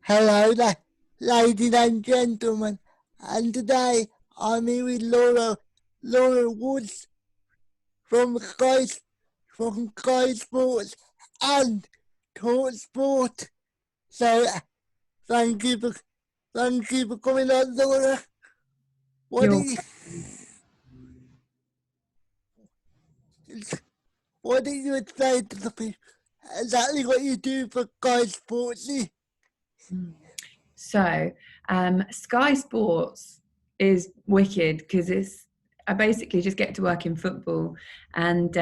Hello there, ladies and gentlemen, and today I'm here with Laura Woods from Sky Sports and Talk Sport. So thank you for coming on, Laura. What do you say to the people? Exactly what you do for Sky Sports? So, Sky Sports is wicked because I basically just get to work in football, and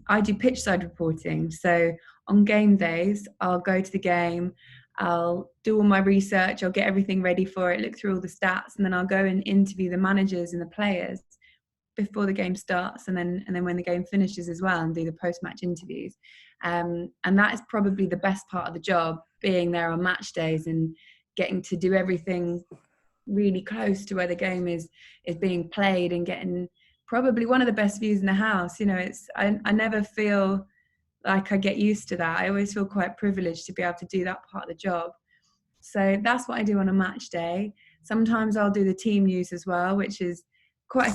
I do pitch side reporting. So on game days, I'll go to the game, I'll do all my research, I'll get everything ready for it, look through all the stats, and then I'll go and interview the managers and the players before the game starts, and then when the game finishes as well, and do the post-match interviews. And that is probably the best part of the job, being there on match days and getting to do everything really close to where the game is being played, and getting probably one of the best views in the house. I never feel like I get used to that. I always feel quite privileged to be able to do that part of the job. So that's what I do on a match day. Sometimes I'll do the team news as well, which is quite a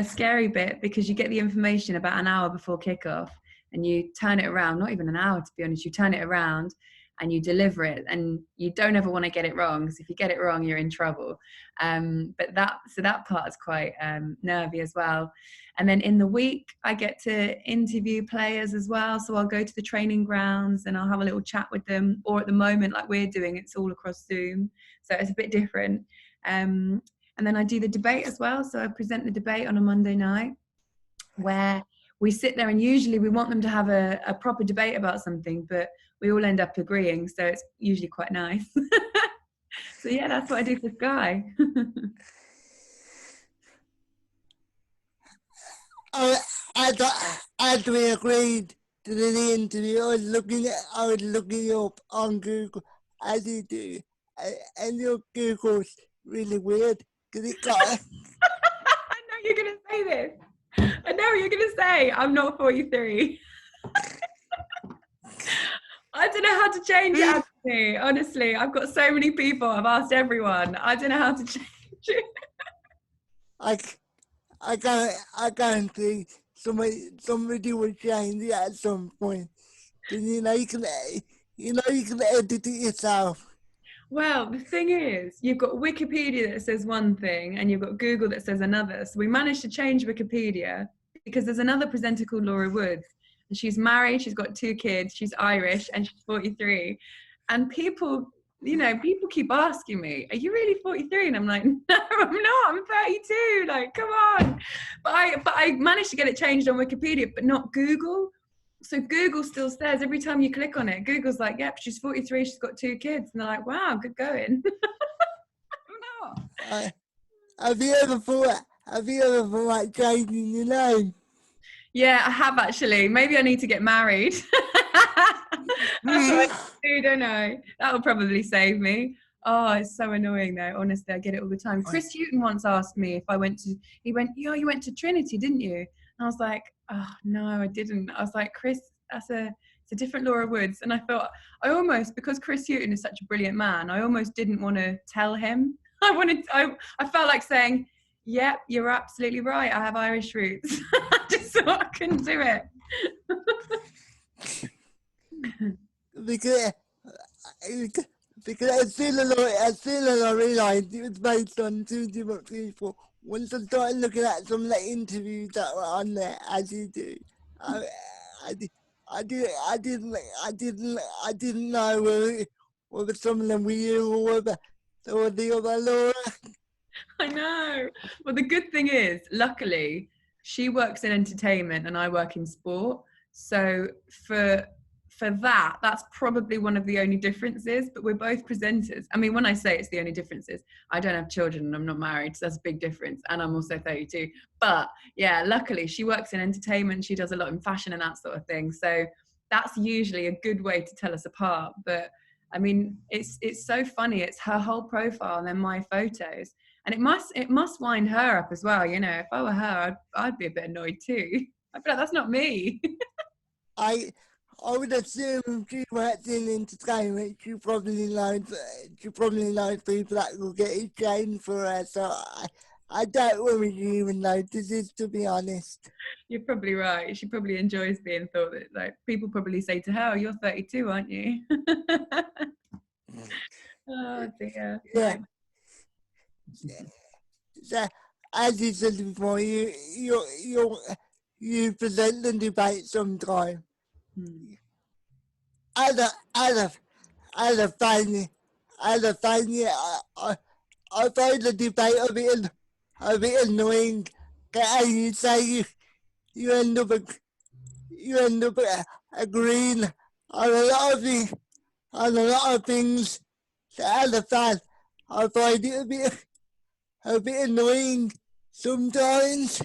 scary bit, because you get the information about an hour before kickoff and you turn it around, not even an hour to be honest, you turn it around and you deliver it, and you don't ever want to get it wrong, because if you get it wrong, you're in trouble. But that part is quite nervy as well. And then in the week, I get to interview players as well. So I'll go to the training grounds and I'll have a little chat with them. Or at the moment, like we're doing, it's all across Zoom, so it's a bit different. And then I do the debate as well. So I present the debate on a Monday night, where we sit there, and usually we want them to have a proper debate about something, but we all end up agreeing, so it's usually quite nice. So yeah, that's what I do for Sky. As we agreed to the interview, I was looking up on Google, as you do, and your Google's really weird because it got. I know you're gonna say this. I know you're gonna say I'm not 43. I don't know how to change it, Anthony. Honestly, I've got so many people. I've asked everyone. I don't know how to change it. I can't think somebody will change it at some point. You know you can edit it yourself. Well, the thing is, you've got Wikipedia that says one thing and you've got Google that says another. So we managed to change Wikipedia because there's another presenter called Laura Woods, and she's married, she's got 2 kids, she's Irish, and she's 43. And people keep asking me, are you really 43? And I'm like, no, I'm not, I'm 32. Like, come on. But I managed to get it changed on Wikipedia, but not Google. So Google still says, every time you click on it, Google's like, yep, she's 43, she's got 2 kids. And they're like, wow, good going. I'm not. Have you ever thought like changing your name? Yeah, I have actually. Maybe I need to get married. That's what I do, don't I? That'll probably save me. Oh, it's so annoying though. Honestly, I get it all the time. Chris Hughton once asked me if I went to, he went, yeah, you went to Trinity, didn't you? And I was like, oh, no, I didn't. I was like, Chris, it's a different Laura Woods. And I thought, because Chris Hughton is such a brilliant man, I almost didn't want to tell him. I felt like saying, yep, you're absolutely right, I have Irish roots. I just thought I couldn't do it. Because I still realised it was based on 2 different people. Once I started looking at some of the interviews that were on there, as you do, I didn't know whether some of them were you or whether they were the other Laura. I know. Well, the good thing is, luckily, she works in entertainment and I work in sport. So for that's probably one of the only differences, but we're both presenters. I mean, when I say it's the only differences, I don't have children and I'm not married, so that's a big difference. And I'm also 32. But yeah, luckily she works in entertainment. She does a lot in fashion and that sort of thing. So that's usually a good way to tell us apart. But I mean, it's so funny. It's her whole profile and then my photos. And it must wind her up as well. You know, if I were her, I'd be a bit annoyed too. I'd be like, that's not me. I would assume if she worked in entertainment, she probably knows people that will get it changed for her. So I doubt whether she even notices, to be honest. You're probably right. She probably enjoys being thought that, like, people probably say to her, oh, you're 32, aren't you? Oh dear. Yeah. No. So, as you said before, you present the debate sometime. Hmm. As a as a as a fan, yeah, I find the debate a bit annoying. As you say, you end up you end up agreeing on a lot of things, on a lot of things. So as a fan, I find it a bit annoying sometimes.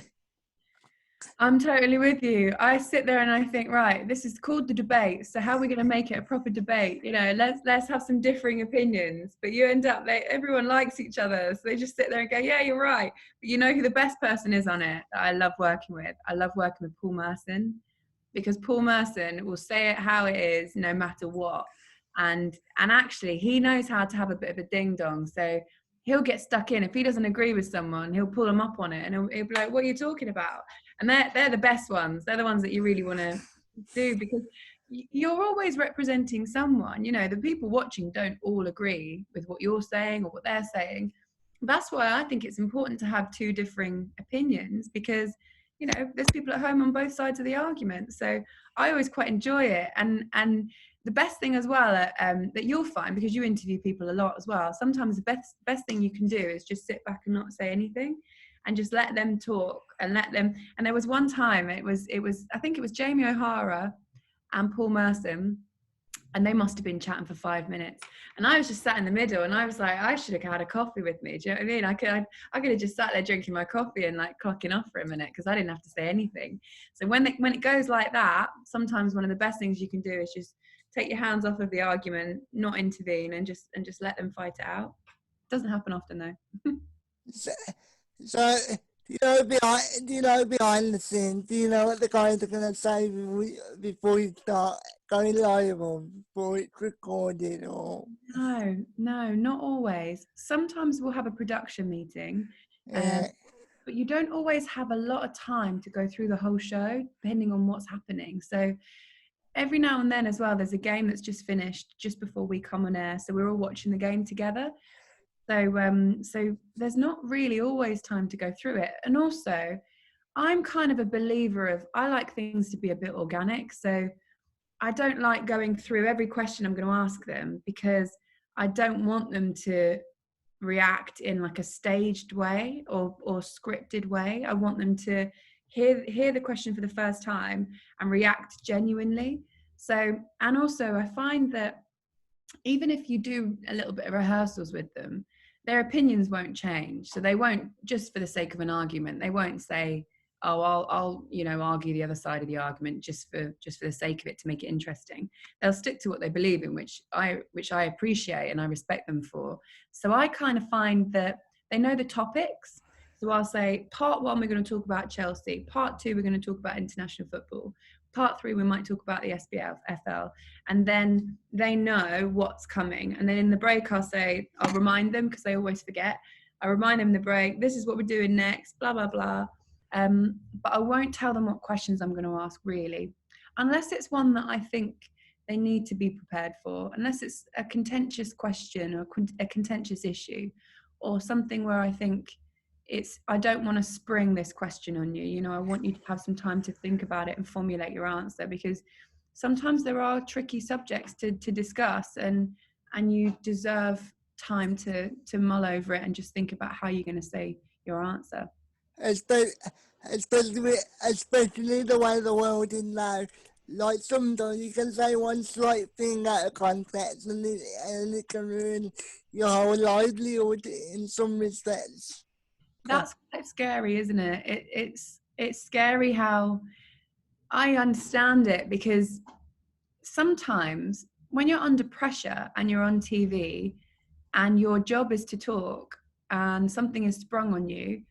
I'm totally with you. I sit there and I think, right, this is called the debate. So how are we going to make it a proper debate? You know, let's have some differing opinions. But you end up, everyone likes each other, so they just sit there and go, yeah, you're right. But you know who the best person is on it that I love working with? I love working with Paul Merson, because Paul Merson will say it how it is, no matter what. And actually, he knows how to have a bit of a ding dong. So he'll get stuck in. If he doesn't agree with someone, he'll pull them up on it, and he'll be like, what are you talking about? And they're the best ones. They're the ones that you really want to do, because you're always representing someone. You know, the people watching don't all agree with what you're saying or what they're saying. That's why I think it's important to have two differing opinions, because you know there's people at home on both sides of the argument. So I always quite enjoy it. And the best thing as well that you'll find, because you interview people a lot as well, sometimes the best thing you can do is just sit back and not say anything, and just let them talk and let them. And there was one time, it was I think it was Jamie O'Hara and Paul Merson, and they must have been chatting for 5 minutes, and I was just sat in the middle, and I was like, I should have had a coffee with me. Do you know what I mean? I could have just sat there drinking my coffee and like clocking off for a minute, because I didn't have to say anything. So when it goes like that, sometimes one of the best things you can do is just take your hands off of the argument, not intervene, and just let them fight it out. Doesn't happen often though. So, so do you know behind the scenes? Do you know what the guys are gonna say before you start going live, or before it's recorded, or No, not always. Sometimes we'll have a production meeting, yeah, but you don't always have a lot of time to go through the whole show, depending on what's happening. So every now and then as well, there's a game that's just finished just before we come on air. So we're all watching the game together. So there's not really always time to go through it. And also, I'm kind of a believer of, I like things to be a bit organic. So I don't like going through every question I'm going to ask them, because I don't want them to react in like a staged way or scripted way. I want them to hear the question for the first time and react genuinely. So, and also I find that even if you do a little bit of rehearsals with them, their opinions won't change. So they won't, just for the sake of an argument, they won't say, oh, I'll argue the other side of the argument just for the sake of it, to make it interesting. They'll stick to what they believe in, which I appreciate and I respect them for. So I kind of find that they know the topics. So I'll say, part one, we're going to talk about Chelsea. Part two, we're going to talk about international football. Part three, we might talk about the SPFL. And then they know what's coming. And then in the break, I'll remind them, because they always forget. I remind them in the break, this is what we're doing next, blah, blah, blah. But I won't tell them what questions I'm going to ask, really, unless it's one that I think they need to be prepared for, unless it's a contentious question or a contentious issue, or something where I think I don't want to spring this question on you. You know, I want you to have some time to think about it and formulate your answer, because sometimes there are tricky subjects to discuss, and you deserve time to mull over it and just think about how you're going to say your answer. especially especially the way the world is now. Like sometimes you can say one slight thing out of context, and it can ruin your whole livelihood in some respects. That's quite scary, isn't it? It's scary how I understand it, because sometimes when you're under pressure and you're on TV and your job is to talk and something is sprung on you,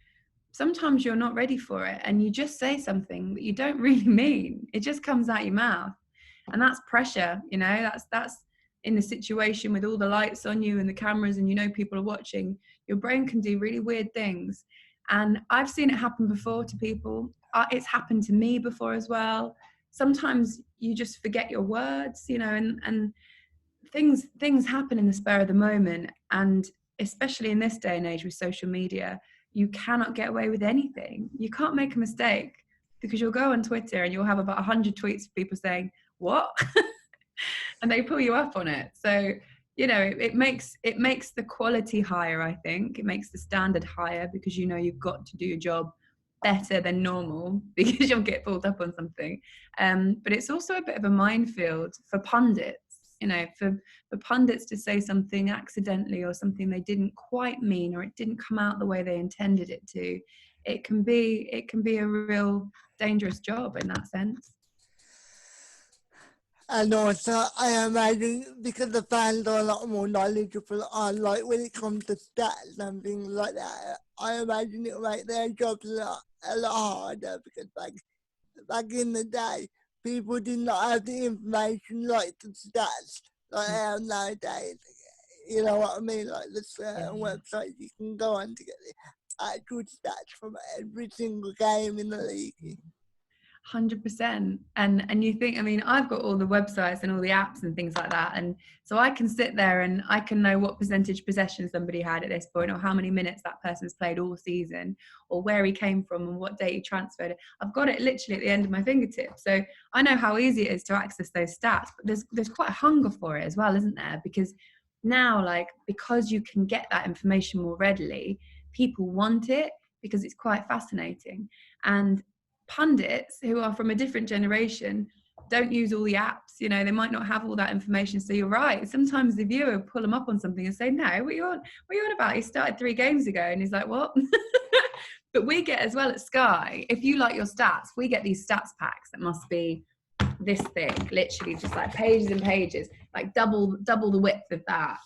sometimes you're not ready for it and you just say something that you don't really mean. It just comes out your mouth. and that's pressure, you know, that's in the situation with all the lights on you and the cameras, and you know people are watching, your brain can do really weird things. And I've seen it happen before to people. It's happened to me before as well. Sometimes you just forget your words, you know, and things happen in the spur of the moment. And especially in this day and age with social media, you cannot get away with anything. You can't make a mistake, because you'll go on Twitter and you'll have about 100 tweets of people saying, what? And they pull you up on it. So, you know, it makes the quality higher, I think. It makes the standard higher, because you know you've got to do your job better than normal because you'll get pulled up on something. But it's also a bit of a minefield for pundits, you know, for pundits to say something accidentally, or something they didn't quite mean, or it didn't come out the way they intended it to. It can be a real dangerous job in that sense. And also, I imagine because the fans are a lot more knowledgeable on, like, when it comes to stats and things like that, I imagine it'll make their jobs a lot harder, because back in the day, people did not have the information like the stats like they have nowadays. You know what I mean? Like, there's certain websites you can go on to get the actual stats from every single game in the league. 100%. And you think, I mean, I've got all the websites and all the apps and things like that, and so I can sit there and I can know what percentage possession somebody had at this point, or how many minutes that person's played all season, or where he came from and what date he transferred. I've got it literally at the end of my fingertips. So I know how easy it is to access those stats, but there's quite a hunger for it as well, isn't there? Because now, like, because you can get that information more readily, people want it because it's quite fascinating. And pundits who are from a different generation don't use all the apps, you know, they might not have all that information. So you're right, sometimes the viewer will pull them up on something and say, no, what are you on about? He started 3 games ago. And he's like, what? But we get as well at Sky, if you like your stats, we get these stats packs that must be this thick, literally just like pages and pages, like double the width of that,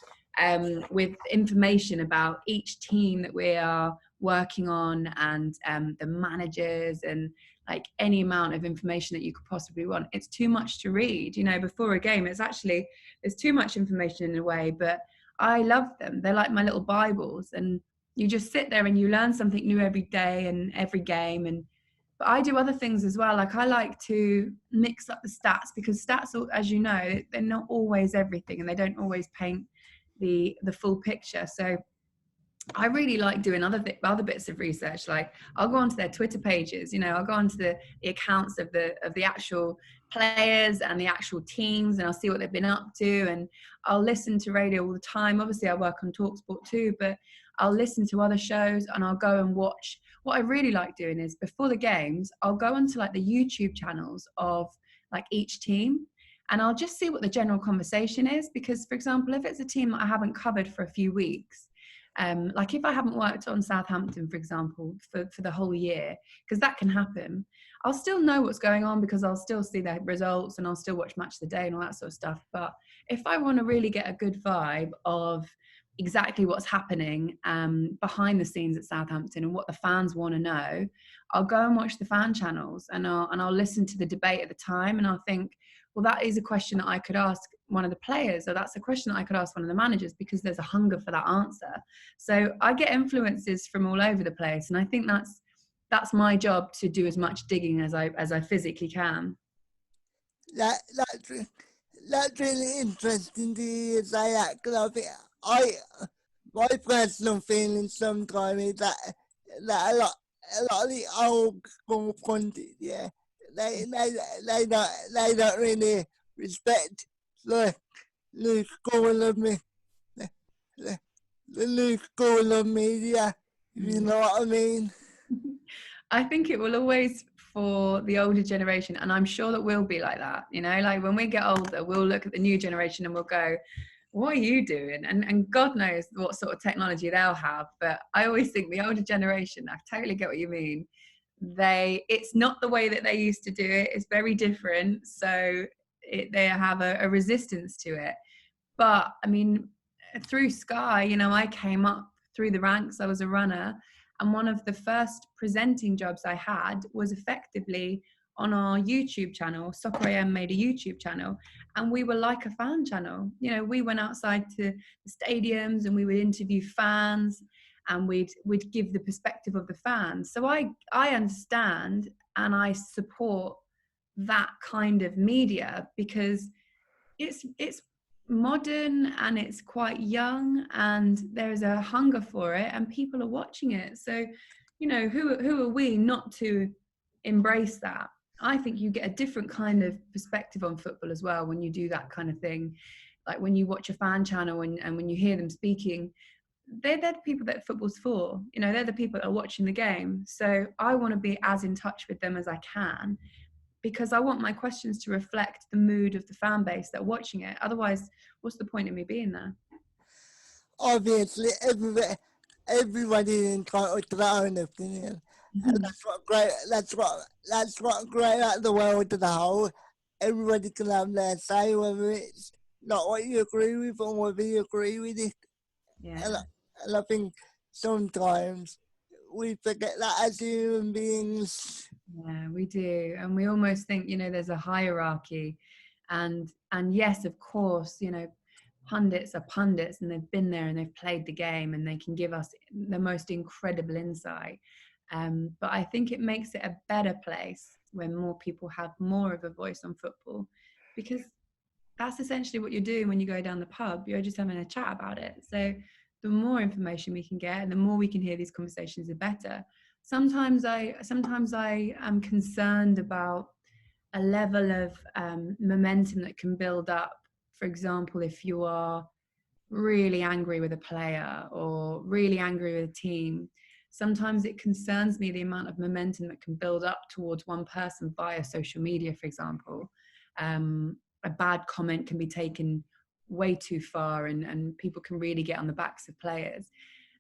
with information about each team that we are working on, and the managers, and like any amount of information that you could possibly want. It's too much to read, you know, before a game. There's too much information in a way, but I love them. They're like my little Bibles, and you just sit there and you learn something new every day and every game. And but I do other things as well. Like, I like to mix up the stats, because stats, as you know, they're not always everything, and they don't always paint the full picture. So I really like doing other bits of research. Like, I'll go onto their Twitter pages, you know, I'll go onto the accounts of the actual players and the actual teams, and I'll see what they've been up to. And I'll listen to radio all the time. Obviously, I work on TalkSport too, but I'll listen to other shows, and I'll go and watch. What I really like doing is, before the games, I'll go onto like the YouTube channels of like each team, and I'll just see what the general conversation is. Because, for example, if it's a team that I haven't covered for a few weeks, like if I haven't worked on Southampton, for example, for the whole year, because that can happen, I'll still know what's going on, because I'll still see their results, and I'll still watch Match of the Day and all that sort of stuff. But if I want to really get a good vibe of exactly what's happening behind the scenes at Southampton, and what the fans want to know, I'll go and watch the fan channels, and I'll listen to the debate at the time, and I'll think, well, that is a question that I could ask one of the players, or that's a question that I could ask one of the managers, because there's a hunger for that answer. So I get influences from all over the place, and I think that's my job, to do as much digging as I physically can. That's really interesting to hear you say that, because I think my personal feeling sometimes is that a lot of the old school pundits, yeah, they don't really respect the new school of me, the new school of media, if you know what I mean. I think it will always, for the older generation, and I'm sure that we'll be like that, you know, like when we get older, we'll look at the new generation and we'll go, what are you doing? And God knows what sort of technology they'll have. But I always think the older generation, I totally get what you mean. It's not the way that they used to do it. It's very different. So they have a resistance to it. But I mean, through Sky, you know, I came up through the ranks. I was a runner. And one of the first presenting jobs I had was effectively on our YouTube channel. Soccer AM made a YouTube channel, and we were like a fan channel. You know, we went outside to the stadiums and we would interview fans, and we'd give the perspective of the fans. So I understand and I support that kind of media, because it's modern and it's quite young and there's a hunger for it and people are watching it. So, you know, who are we not to embrace that? I think you get a different kind of perspective on football as well when you do that kind of thing. Like when you watch a fan channel and when you hear them speaking, they're the people that football's for. You know, they're the people that are watching the game. So I want to be as in touch with them as I can, because I want my questions to reflect the mood of the fan base that are watching it. Otherwise, what's the point of me being there? Obviously, everybody is entitled to their own opinion, and that's what great about the world as a whole. Everybody can have their say, whether it's not what you agree with or whether you agree with it. Yeah. And I think sometimes we forget that as human beings. Yeah, we do. And we almost think, you know, there's a hierarchy. And yes, of course, you know, pundits are pundits and they've been there and they've played the game and they can give us the most incredible insight. But I think it makes it a better place when more people have more of a voice on football, because that's essentially what you're doing when you go down the pub. You're just having a chat about it. So the more information we can get and the more we can hear these conversations, the better. Sometimes I am concerned about a level of momentum that can build up. For example, if you are really angry with a player or really angry with a team, sometimes it concerns me the amount of momentum that can build up towards one person via social media, for example. A bad comment can be taken way too far, and people can really get on the backs of players.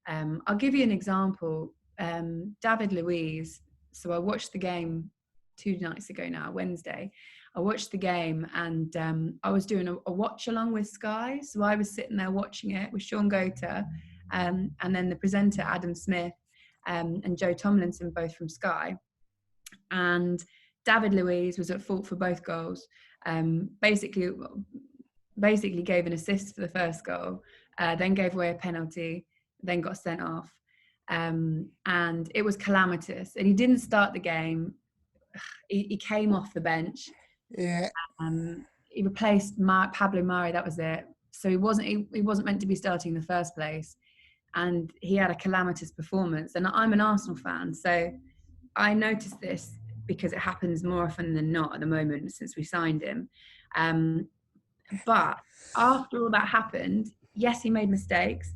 I'll give you an example. David Luiz. So I watched the game 2 nights ago now, Wednesday. I watched the game and I was doing a watch along with Sky. So I was sitting there watching it with Sean Gota and then the presenter, Adam Smith, and Joe Tomlinson, both from Sky. And David Luiz was at fault for both goals. Basically gave an assist for the first goal, then gave away a penalty, then got sent off. And it was calamitous. And he didn't start the game. He came off the bench. Yeah. He replaced Pablo Mari. That was it. So he wasn't meant to be starting in the first place, and he had a calamitous performance. And I'm an Arsenal fan, so I noticed this because it happens more often than not at the moment since we signed him. But after all that happened, yes, he made mistakes,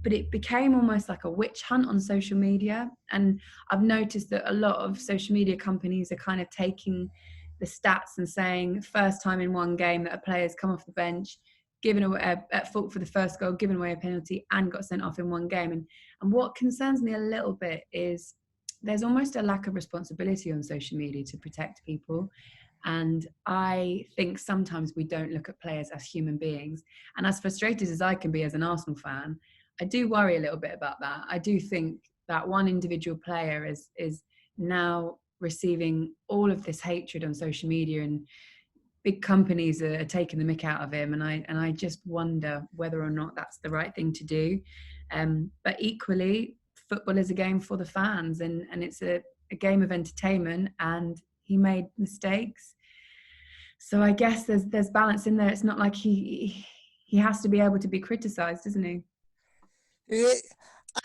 but it became almost like a witch hunt on social media. And I've noticed that a lot of social media companies are kind of taking the stats and saying first time in one game that a player's come off the bench, given away at fault for the first goal, given away a penalty and got sent off in one game. And what concerns me a little bit is there's almost a lack of responsibility on social media to protect people. And I think sometimes we don't look at players as human beings. And as frustrated as I can be as an Arsenal fan, I do worry a little bit about that. I do think that one individual player is now receiving all of this hatred on social media, and big companies are taking the mick out of him. And I just wonder whether or not that's the right thing to do. But equally, football is a game for the fans, and it's a game of entertainment, and he made mistakes. So I guess there's balance in there. It's not like he has to be able to be criticised, isn't he? Yeah.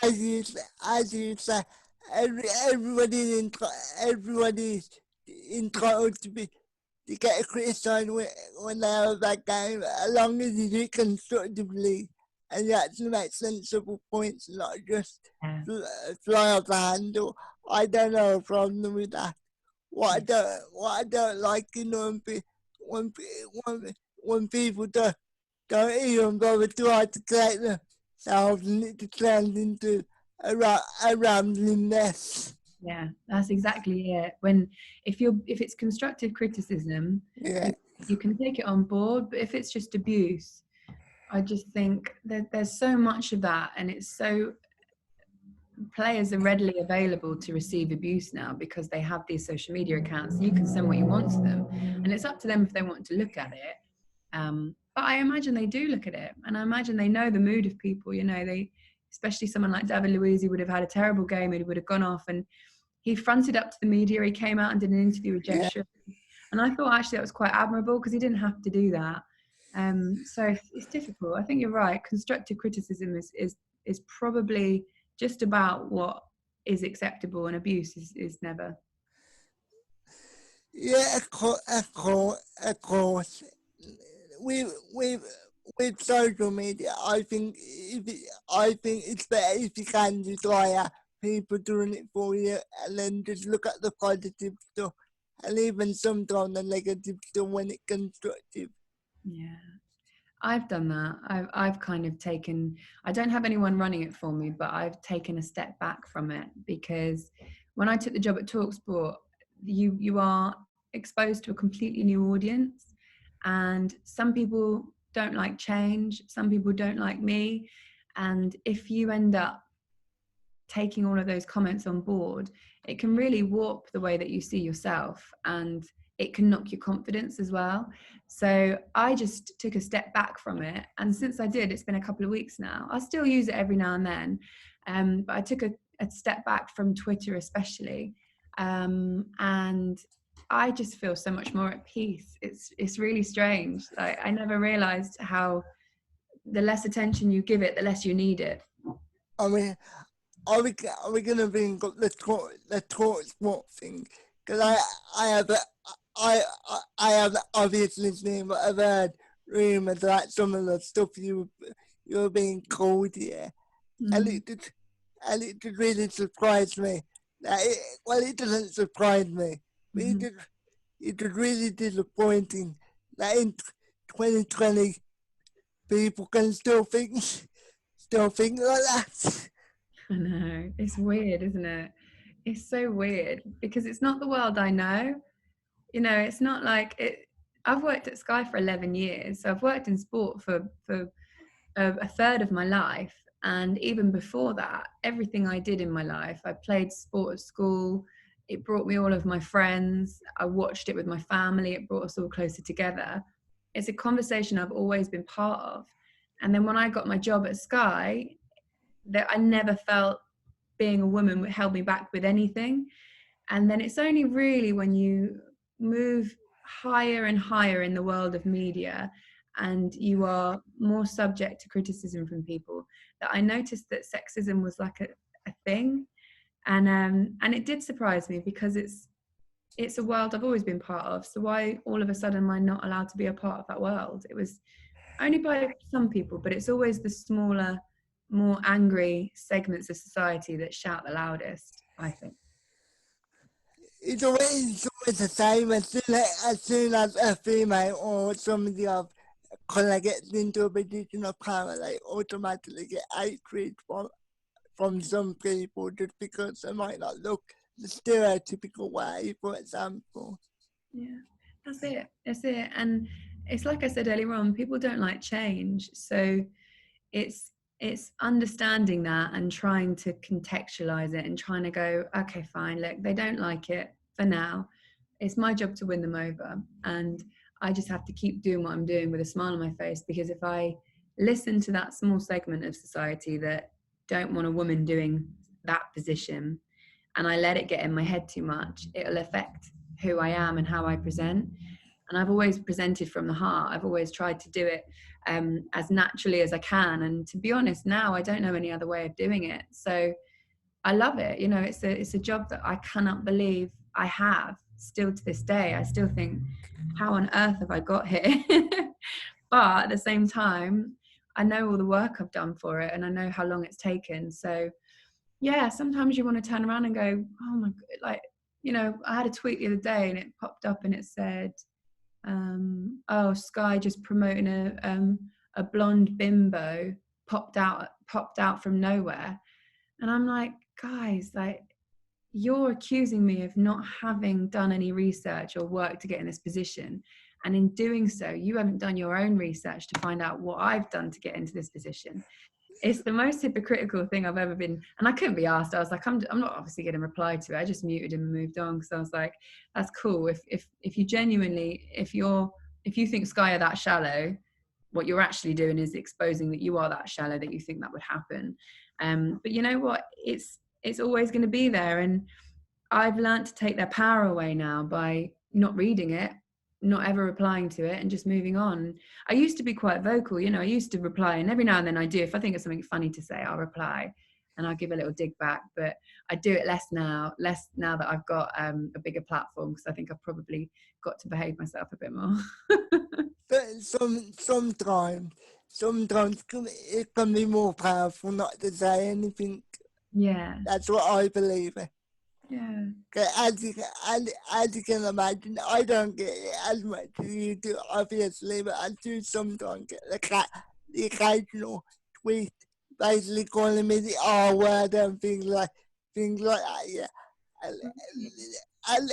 As you say, everybody's entitled to get criticised when they have a bad game, as long as you do it constructively and you actually make sensible points, not just fly off the handle. I don't have a problem with that. What I don't like, you know, when people don't even bother to articulate themselves, and it turns into a rambling mess. Yeah, that's exactly it. If it's constructive criticism, Yeah. you can take it on board. But if it's just abuse, I just think that there's so much of that, and it's so players are readily available to receive abuse now because they have these social media accounts. You can send what you want to them, and it's up to them if they want to look at it. But I imagine they do look at it, and I imagine they know the mood of people. You know, they, especially someone like David Luiz, would have had a terrible game, and he would have gone off, and he fronted up to the media. He came out and did an interview with Jeff Yeah. Shore, and I thought actually that was quite admirable because he didn't have to do that. So it's difficult. I think you're right. Constructive criticism is probably just about what is acceptable, and abuse is never. Yeah, of course. We with social media, I think it's better if you can just hire people doing it for you, and then just look at the positive stuff, and even sometimes the negative stuff when it's constructive. Yeah, I've done that. I've kind of taken, I don't have anyone running it for me, but I've taken a step back from it, because when I took the job at Talksport, you are exposed to a completely new audience, and some people don't like change, some people don't like me, and if you end up taking all of those comments on board, it can really warp the way that you see yourself, and it can knock your confidence as well. So I just took a step back from it, and since I did, it's been a couple of weeks now. I still use it every now and then, but I took a step back from Twitter especially, and I just feel so much more at peace. It's really strange. I never realized how the less attention you give it, the less you need it. I mean, are we gonna bring up the talk sport thing? Because I have a, I have obviously seen, but I've heard rumors that some of the stuff you're being called here, and Mm. it did really surprise me. Well, it doesn't surprise me, but Mhm. it did really disappointing that in 2020 people can still think like that. I know. It's weird, isn't it? It's so weird because it's not the world I know. You know, it's not like it. I've worked at Sky for 11 years. So I've worked in sport for a third of my life. And even before that, everything I did in my life, I played sport at school. It brought me all of my friends. I watched it with my family. It brought us all closer together. It's a conversation I've always been part of. And then when I got my job at Sky, that I never felt being a woman held me back with anything. And then it's only really when you move higher and higher in the world of media and you are more subject to criticism from people that I noticed that sexism was like a thing. And it did surprise me because it's a world I've always been part of. So why all of a sudden am I not allowed to be a part of that world? It was only by some people, but it's always the smaller, more angry segments of society that shout the loudest, I think. It's always the same. As soon as a female or somebody of colour gets into a position of power, they automatically get hatred from some people just because they might not look the stereotypical way, for example. Yeah, that's it. That's it. And it's like I said earlier on, people don't like change. So it's it's understanding that and trying to contextualize it and trying to go, okay, fine, look, they don't like it for now. It's my job to win them over. And I just have to keep doing what I'm doing with a smile on my face, because if I listen to that small segment of society that don't want a woman doing that position, and I let it get in my head too much, it'll affect who I am and how I present. And I've always presented from the heart. I've always tried to do it as naturally as I can. And to be honest, now I don't know any other way of doing it. So I love it. You know, it's a job that I cannot believe I have still to this day. I still think, how on earth have I got here? But at the same time, I know all the work I've done for it, and I know how long it's taken. So yeah, sometimes you want to turn around and go, oh my God, like, you know, I had a tweet the other day and it popped up and it said, oh, Sky just promoting a blonde bimbo popped out from nowhere. And I'm like, guys, like, you're accusing me of not having done any research or work to get in this position. And in doing so, you haven't done your own research to find out what I've done to get into this position. It's the most hypocritical thing I've ever been, and I couldn't be asked. I was like, I'm not obviously going to reply to it. I just muted him and moved on, because I was like, that's cool. If you genuinely, if you think Sky are that shallow, what you're actually doing is exposing that you are that shallow, that you think that would happen. But you know what? It's always going to be there, and I've learned to take their power away now by not reading it, not ever replying to it, and just moving on. I used to be quite vocal, I used to reply, and every now and then I do. If I think of something funny to say, I'll reply and I'll give a little dig back. But I do it less now that I've got a bigger platform, because I think I've probably got to behave myself a bit more. But sometimes it can be more powerful not to say anything. Yeah. That's what I believe. Yeah. As you can imagine, I don't get it as much as you do, obviously, but I do sometimes get the occasional tweet basically calling me the R word and things like that. Yeah, and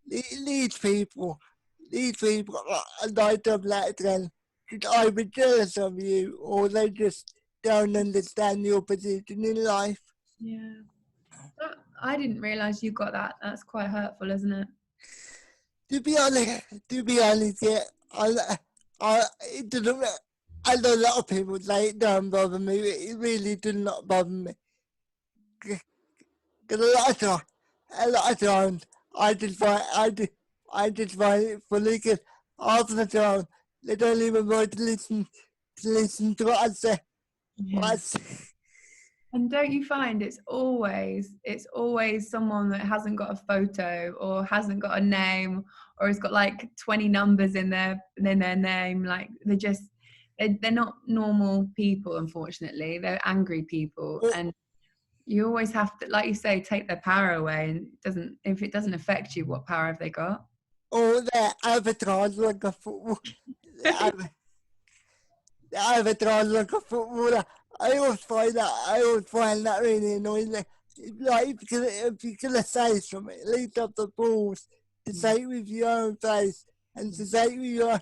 these people light up later and should either jealous of you, or they just don't understand your position in life. Yeah. I didn't realise you got that. That's quite hurtful, isn't it? To be honest, yeah, it doesn't. I know a lot of people say it don't bother me, but it really does not bother me. Because a lot of times, I just find it funny, because half the time they don't even want to listen to what I say. Yeah. And don't you find it's always someone that hasn't got a photo, or hasn't got a name, or has got like 20 numbers in their name? Like they're not normal people, unfortunately. They're angry people, and you always have to, like you say, take their power away. And if it doesn't affect you, what power have they got? Or they're advertised like a football. Advertised like a footballer. I always find that really annoying. Like, if you're gonna say something, leave up the balls to say it with your own face, and to say it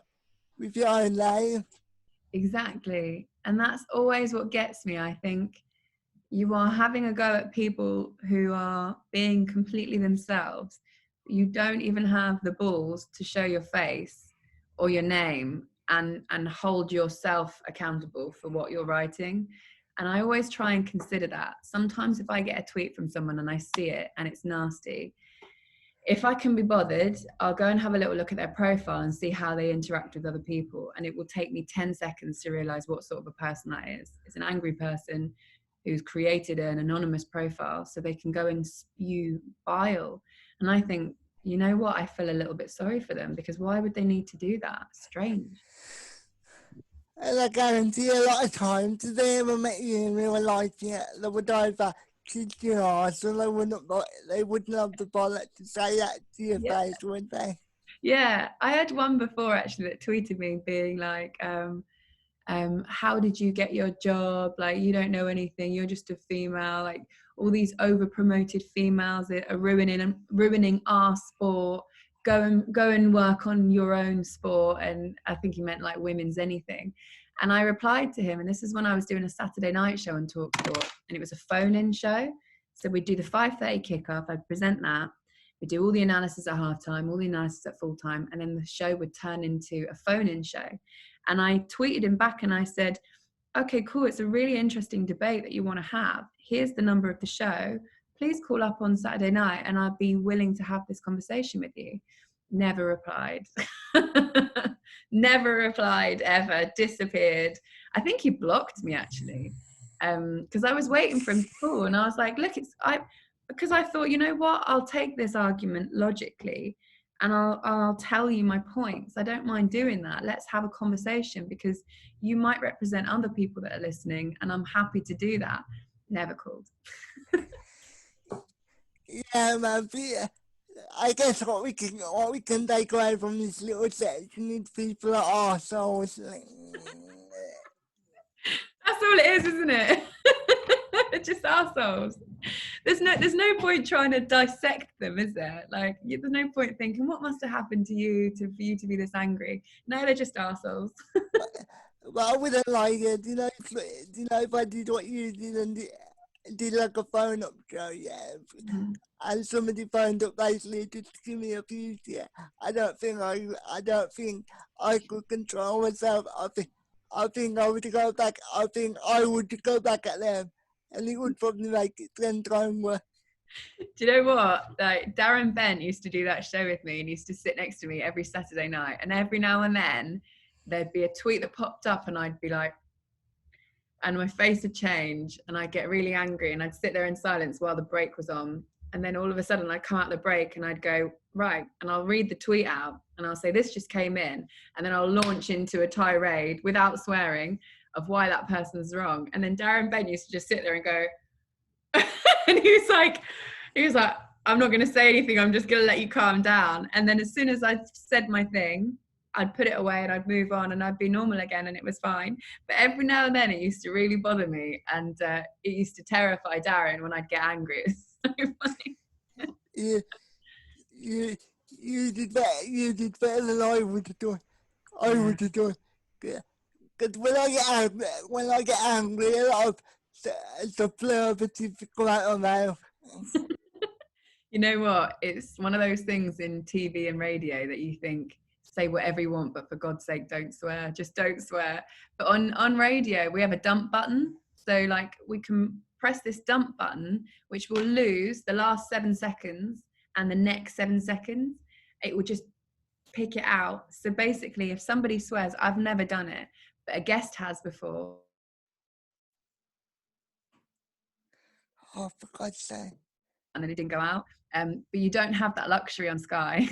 with your own name. Exactly. And that's always what gets me, I think. You are having a go at people who are being completely themselves. You don't even have the balls to show your face or your name, and hold yourself accountable for what you're writing. And I always try and consider that. Sometimes if I get a tweet from someone and I see it and it's nasty, if I can be bothered, I'll go and have a little look at their profile and see how they interact with other people. And it will take me 10 seconds to realize what sort of a person that is. It's an angry person who's created an anonymous profile so they can go and spew bile. And I think, you know what? I feel a little bit sorry for them, because why would they need to do that? Strange. And I guarantee a lot of times, if they ever met you in real life, yeah, they would either kick your ass, or they wouldn't have the bollock to say that to your face, would they? Yeah, I had one before actually that tweeted me being like, how did you get your job? Like, you don't know anything, you're just a female. Like, all these over promoted females that are ruining our sport. Go and work on your own sport. And I think he meant like women's anything. And I replied to him, and this is when I was doing a Saturday night show on TalkSport, and it was a phone-in show. So we'd do the 5:30 kickoff, I'd present that, we do all the analysis at halftime, all the analysis at full time, and then the show would turn into a phone-in show. And I tweeted him back and I said, okay, cool, it's a really interesting debate that you want to have. Here's the number of the show. Please call up on Saturday night and I'd be willing to have this conversation with you. Never replied. Never replied ever. Disappeared. I think he blocked me actually, because I was waiting for him to call, and I was like, look, because I thought, you know what, I'll take this argument logically and I'll tell you my points. I don't mind doing that. Let's have a conversation, because you might represent other people that are listening, and I'm happy to do that. Never called. Yeah, man. I guess what we can take away from this little section is people are arseholes. That's all it is, isn't it? Just assholes. There's no point trying to dissect them, is there? Like, there's no point thinking what must have happened to you for you to be this angry. No, they're just assholes. But I wouldn't like it, if I did what you did and did like a phone up show, yeah. And somebody phoned up basically just to give me a fuse, yeah. I don't think I could control myself. I think I would go back. I think I would go back at them, and it would probably make it 10 times worse. Do you know what? Like Darren Bent used to do that show with me and used to sit next to me every Saturday night. And every now and then there'd be a tweet that popped up and I'd be like, and my face would change and I'd get really angry and I'd sit there in silence while the break was on. And then all of a sudden I'd come out the break and I'd go, right, and I'll read the tweet out and I'll say, this just came in. And then I'll launch into a tirade without swearing of why that person's wrong. And then Darren Bent used to just sit there and go, and he was like, I'm not going to say anything. I'm just going to let you calm down. And then as soon as I said my thing, I'd put it away and I'd move on and I'd be normal again and it was fine. But every now and then it used to really bother me and it used to terrify Darren when I'd get angry. It was so funny. You did better. You did better than I would have done. I would have done. Because when I get angry, a lot of the plurality come out of my mouth. You know what? It's one of those things in TV and radio that you think, say whatever you want, but for God's sake, don't swear. Just don't swear. But on radio, we have a dump button. So like we can press this dump button, which will lose the last 7 seconds and the next 7 seconds. It will just pick it out. So basically, if somebody swears, I've never done it, but a guest has before. Oh, for God's sake. And then it didn't go out. But you don't have that luxury on Sky.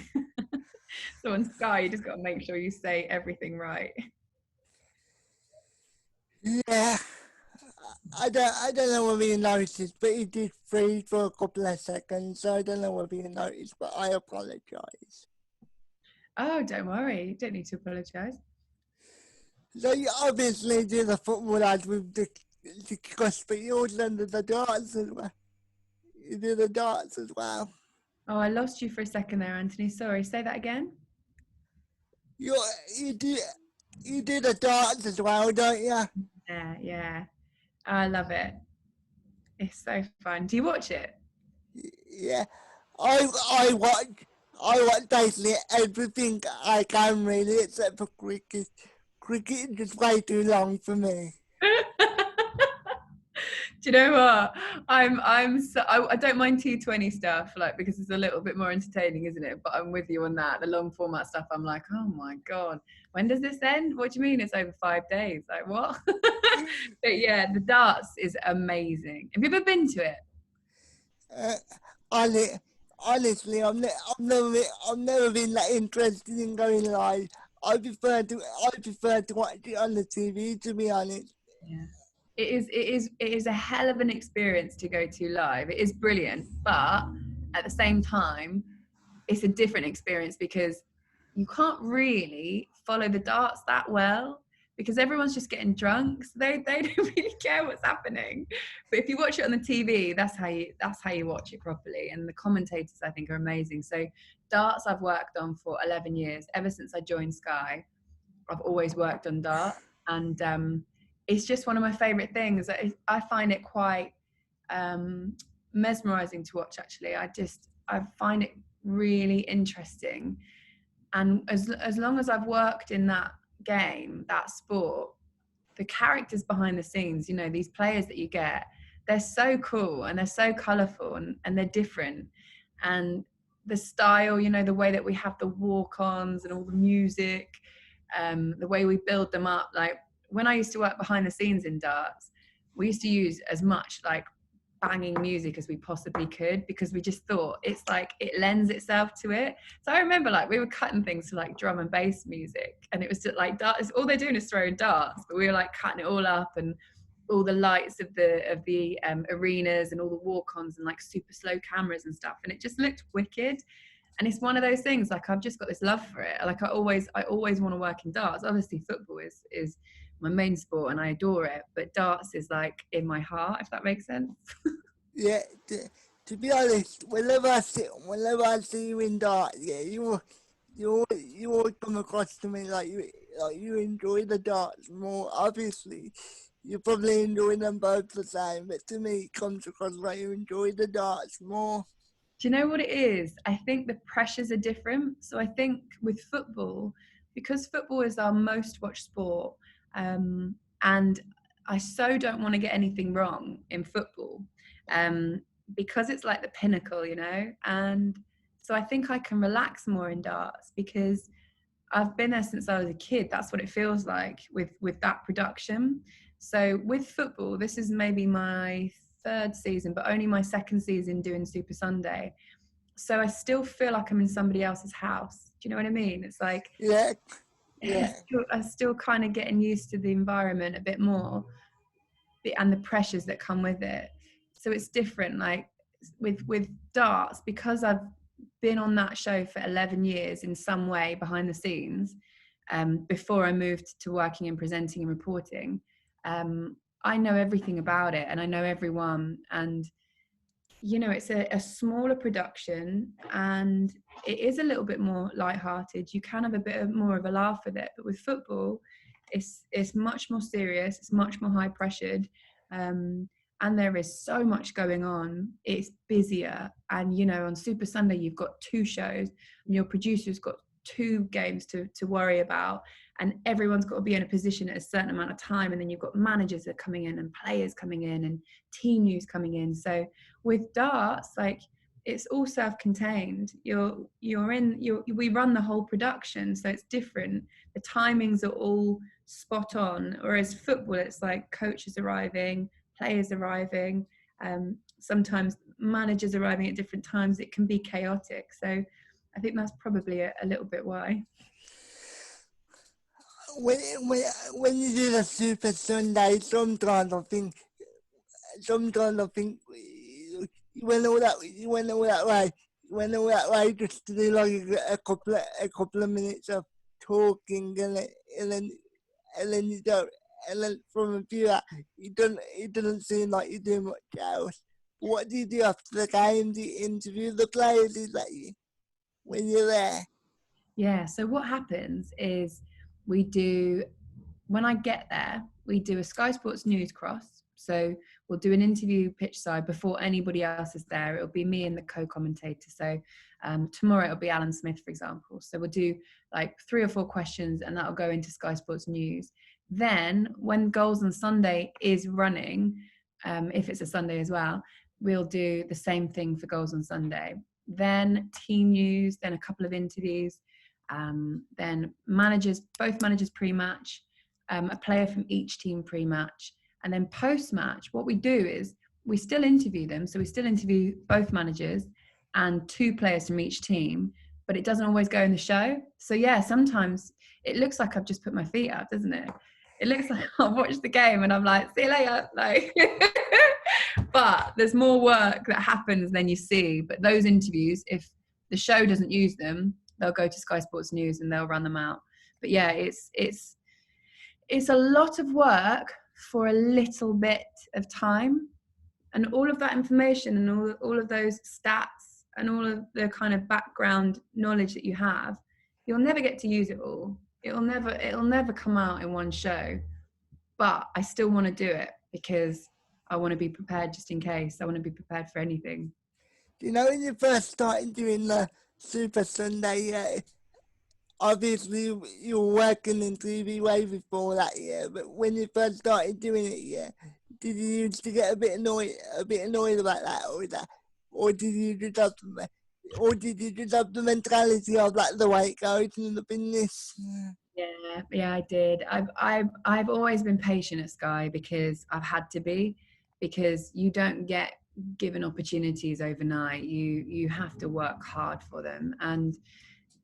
So on Sky, you just got to make sure you say everything right. Yeah. I don't know whether you noticed, but he did freeze for a couple of seconds, so I don't know whether you noticed, but I apologise. Oh, don't worry. You don't need to apologise. So you obviously do the football as we've discussed, but you also do the darts as well. You do the darts as well. Oh, I lost you for a second there, Anthony. Sorry, say that again. You do the darts as well, don't you? Yeah. I love it. It's so fun. Do you watch it? Yeah. I watch basically everything I can really, except for cricket. Cricket is just way too long for me. Do you know what? I don't mind T20 stuff, like, because it's a little bit more entertaining, isn't it? But I'm with you on that. The long format stuff, I'm like, oh my God, when does this end? What do you mean it's over 5 days? Like, what? But yeah, the darts is amazing. Have you ever been to it? Honestly, I've never been that interested in going live. I prefer to watch it on the TV, to be honest. Yeah. It is a hell of an experience to go to live. It is brilliant, but at the same time, it's a different experience because you can't really follow the darts that well because everyone's just getting drunk, so they don't really care what's happening. But if you watch it on the TV, that's how you watch it properly. And the commentators, I think, are amazing. So darts I've worked on for 11 years. Ever since I joined Sky, I've always worked on darts, and it's just one of my favorite things. I find it quite mesmerizing to watch, actually. I find it really interesting. And as long as I've worked in that game, that sport, the characters behind the scenes, these players that you get, they're so cool and they're so colorful and they're different. And the style, the way that we have the walk-ons and all the music, the way we build them up. Like when I used to work behind the scenes in darts, we used to use as much like banging music as we possibly could because we just thought it's like it lends itself to it. So I remember like we were cutting things to like drum and bass music, and it was just like darts. All they're doing is throwing darts, but we were like cutting it all up and all the lights of the arenas and all the walk-ons and like super slow cameras and stuff, and it just looked wicked. And it's one of those things, like I've just got this love for it. Like I always want to work in darts. Obviously football is my main sport and I adore it, but darts is like in my heart, if that makes sense. Yeah, to be honest, whenever I see you in darts, yeah, you always come across to me like you enjoy the darts more. Obviously, you probably enjoy them both the same, but to me, it comes across like you enjoy the darts more. Do you know what it is? I think the pressures are different. So I think with football, because football is our most watched sport, and I so don't want to get anything wrong in football, um, because it's like the pinnacle, you know. And so I think I can relax more in darts because I've been there since I was a kid. That's what it feels like with that production. So with football, this is maybe my third season, but only my second season doing Super Sunday. So I still feel like I'm in somebody else's house. Do you know what I mean? It's like Yeah, yeah. I'm still kind of getting used to the environment a bit more and the pressures that come with it. So it's different. Like with darts, because I've been on that show for 11 years in some way behind the scenes, before I moved to working and presenting and reporting. I know everything about it and I know everyone, and you know, it's a smaller production and it is a little bit more lighthearted. You can have a bit more of a laugh with it, but with football, it's much more serious. It's much more high pressured, and there is so much going on. It's busier, and you know, on Super Sunday you've got two shows, and your producer's got two games to worry about, and everyone's got to be in a position at a certain amount of time, and then you've got managers that are coming in and players coming in and team news coming in. So with darts, like, it's all self-contained. We run the whole production, so it's different. The timings are all spot on, whereas football, it's like coaches arriving, players arriving, sometimes managers arriving at different times. It can be chaotic. So I think that's probably a little bit why. When, when, when you do the Super Sunday, sometimes I think you went all that way just to do like a couple of minutes of talking, and then you don't, and then from a viewer, it doesn't seem like you do much else. What do you do after the game? Do you interview the players? Is that you when you're there? Yeah, so what happens is when I get there, we do a Sky Sports News cross. So we'll do an interview pitch side before anybody else is there. It'll be me and the co-commentator. So tomorrow it'll be Alan Smith, for example. So we'll do like 3 or 4 questions and that'll go into Sky Sports News. Then when Goals on Sunday is running, if it's a Sunday as well, we'll do the same thing for Goals on Sunday. Then team news, then a couple of interviews, then both managers pre-match, a player from each team pre-match, and then post-match, what we do is we still interview them. So we still interview both managers and 2 players from each team, but it doesn't always go in the show. So yeah, sometimes it looks like I've just put my feet up, doesn't it? It looks like I've watched the game and I'm like, see you later. Like, but there's more work that happens than you see. But those interviews, if the show doesn't use them, they'll go to Sky Sports News and they'll run them out. But yeah, it's a lot of work for a little bit of time, and all of that information and all of those stats and all of the kind of background knowledge that you have, you'll never get to use it all. It'll never come out in one show, but I still want to do it because I want to be prepared just in case. I want to be prepared for anything. Do you know when you first started doing the Super Sunday? Obviously you were working in TV way before that, yeah. But when you first started doing it, yeah, did you used to get a bit annoyed about that, or did you just have the mentality of like the way it goes in the business? Yeah, I did. I've always been patient at Sky because I've had to be, because you don't get given opportunities overnight. You have to work hard for them. And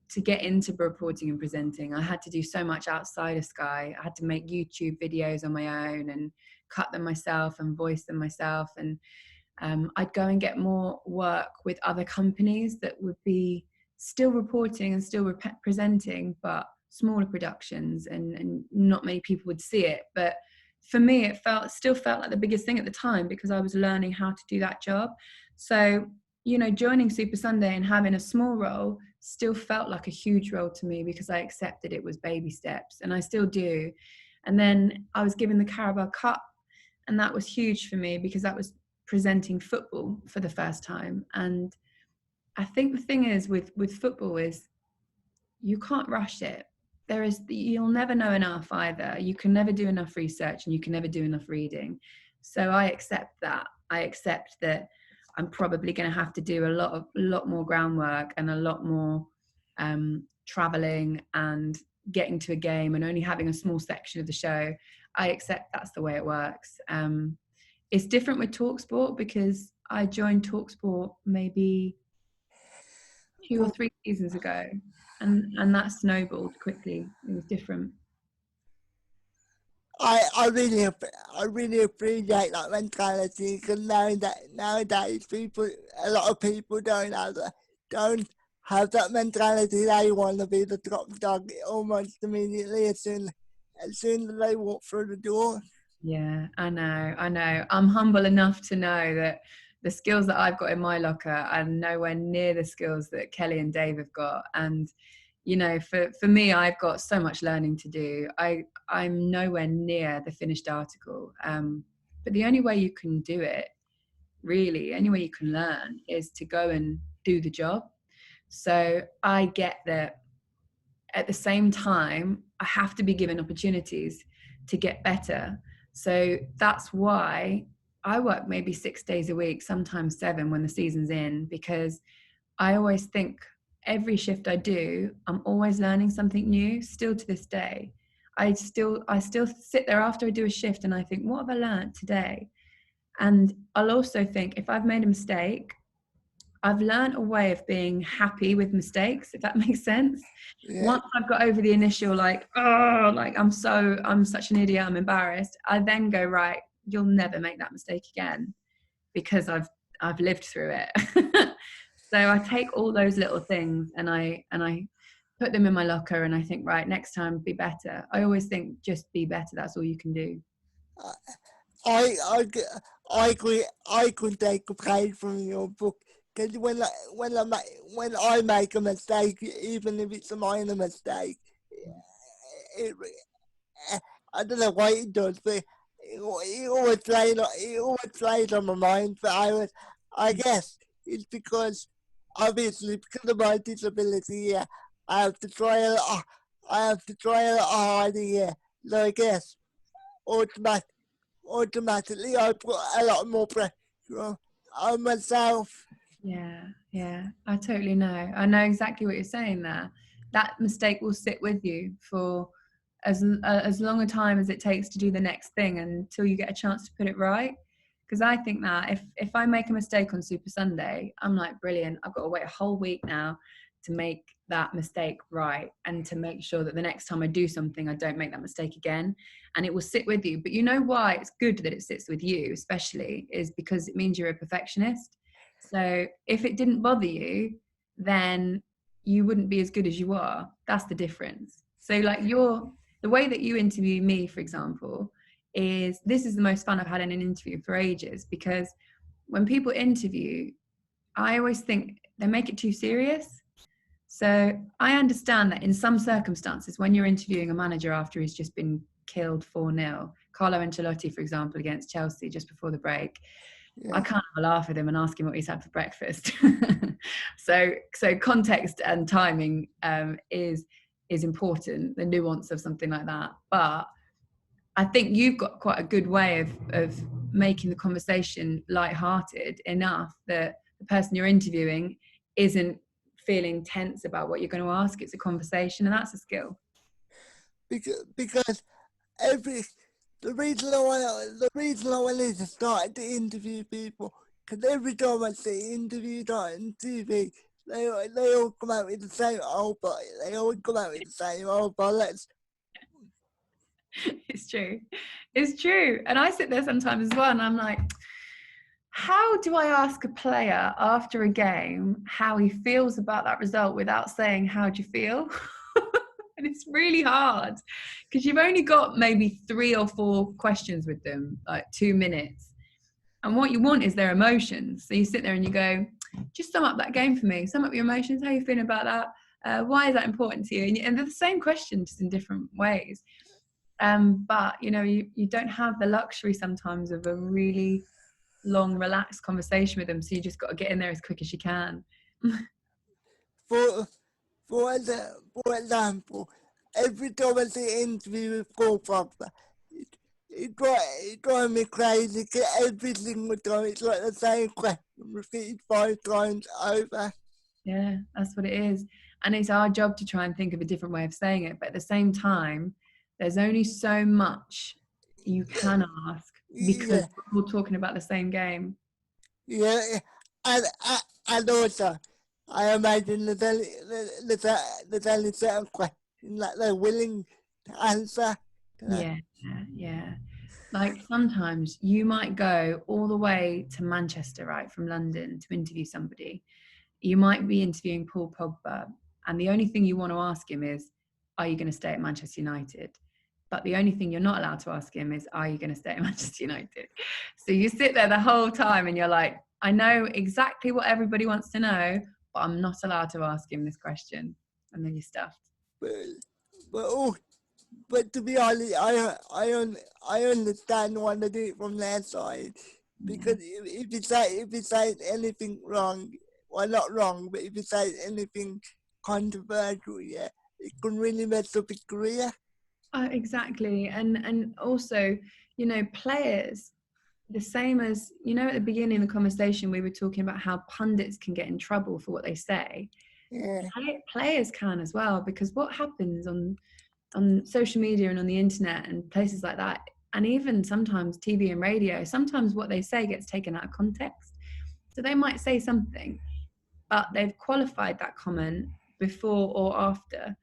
to get into reporting and presenting, I had to do so much outside of Sky. I had to make YouTube videos on my own and cut them myself and voice them myself. And I'd go and get more work with other companies that would be still reporting and still presenting, but smaller productions, and not many people would see it. But for me, it still felt like the biggest thing at the time because I was learning how to do that job. So, you know, joining Super Sunday and having a small role still felt like a huge role to me because I accepted it was baby steps, and I still do. And then I was given the Carabao Cup, and that was huge for me because that was presenting football for the first time. And I think the thing is with football is you can't rush it. You'll never know enough either. You can never do enough research, and you can never do enough reading. So I accept that. I accept that I'm probably going to have to do a lot more groundwork and a lot more traveling and getting to a game and only having a small section of the show. I accept that's the way it works. It's different with TalkSport because I joined TalkSport maybe 2 or 3 seasons ago, and that snowballed quickly. It was different. I really appreciate that mentality, because nowadays a lot of people don't have that mentality. They want to be the top dog almost immediately as soon as they walk through the door. Yeah, I know. I'm humble enough to know that the skills that I've got in my locker are nowhere near the skills that Kelly and Dave have got. And, you know, for me, I've got so much learning to do. I'm nowhere near the finished article. But the only way you can do it, really, any way you can learn is to go and do the job. So I get that at the same time, I have to be given opportunities to get better. So that's why I work maybe 6 days a week, sometimes 7 when the season's in, because I always think every shift I do, I'm always learning something new, still to this day. I still sit there after I do a shift and I think, what have I learned today? And I'll also think, if I've made a mistake, I've learned a way of being happy with mistakes, if that makes sense. Yeah. Once I've got over the initial, like, oh, like I'm such an idiot, I'm embarrassed, I then go, right, you'll never make that mistake again because I've lived through it. So I take all those little things and I put them in my locker, and I think, right, next time be better. I always think just be better. That's all you can do. I agree. I could take a page from your book, because when I make a mistake, even if it's a minor mistake, it, I don't know why it does, but it always plays on my mind. But I guess it's because, obviously, because of my disability, yeah, I have to try a lot. I have to try a lot harder, yeah. So I guess automatically I put a lot more pressure on myself. Yeah, I totally know. I know exactly what you're saying there. That mistake will sit with you for as long a time as it takes to do the next thing until you get a chance to put it right. Because I think that if I make a mistake on Super Sunday, I'm like, brilliant, I've got to wait a whole week now to make that mistake right, and to make sure that the next time I do something, I don't make that mistake again, and it will sit with you. But you know why it's good that it sits with you, especially, is because it means you're a perfectionist. So if it didn't bother you, then you wouldn't be as good as you are. That's the difference. So like the way that you interview me, for example, this is the most fun I've had in an interview for ages, because when people interview, I always think they make it too serious. So I understand that in some circumstances, when you're interviewing a manager after he's just been killed 4-0, Carlo Ancelotti, for example, against Chelsea just before the break, Yeah. I can't have a laugh with him and ask him what he's had for breakfast. So context and timing is important, the nuance of something like that. But I think you've got quite a good way of making the conversation lighthearted enough that the person you're interviewing isn't feeling tense about what you're going to ask. It's a conversation, and that's a skill. Because every the reason I wanted to start to interview people, because every time I see interviews on TV, they all come out with the same old boy. They always come out with the same old bollocks. It's true. And I sit there sometimes as well, and I'm like, how do I ask a player after a game how he feels about that result without saying, how do you feel? And it's really hard because you've only got maybe 3 or 4 questions with them, like 2 minutes. And what you want is their emotions. So you sit there and you go, just sum up that game for me. Sum up your emotions. How are you feeling about that? Why is that important to you? And they're the same question, just in different ways. But, you know, you don't have the luxury sometimes of a really long, relaxed conversation with them. So you just got to get in there as quick as you can. For, for example, every time I see an interview with Paul Pogba, it drives me crazy because every single time it's like the same question repeated 5 times over. Yeah, that's what it is. And it's our job to try and think of a different way of saying it. But at the same time, there's only so much you can ask because Yeah, we're all talking about the same game. yeah, and also, I imagine there's only certain questions that they're willing to answer. Yeah, yeah. Like sometimes you might go all the way to Manchester, right, from London to interview somebody. You might be interviewing Paul Pogba, and the only thing you want to ask him is, are you going to stay at Manchester United? But the only thing you're not allowed to ask him is, are you going to stay at Manchester United? So you sit there the whole time and you're like, I know exactly what everybody wants to know, but I'm not allowed to ask him this question. And then you're stuffed. But, but oh, but to be honest, I understand why they do it from their side, Yeah. because if you say anything wrong, well, not wrong, but if you say anything controversial, yeah, it can really mess up your career. Exactly. And also, you know, players, the same as, you know, at the beginning of the conversation, we were talking about how pundits can get in trouble for what they say. Yeah, Players can as well, because what happens on social media and on the internet and places like that, and even sometimes TV and radio, sometimes what they say gets taken out of context. So they might say something, but they've qualified that comment before or after,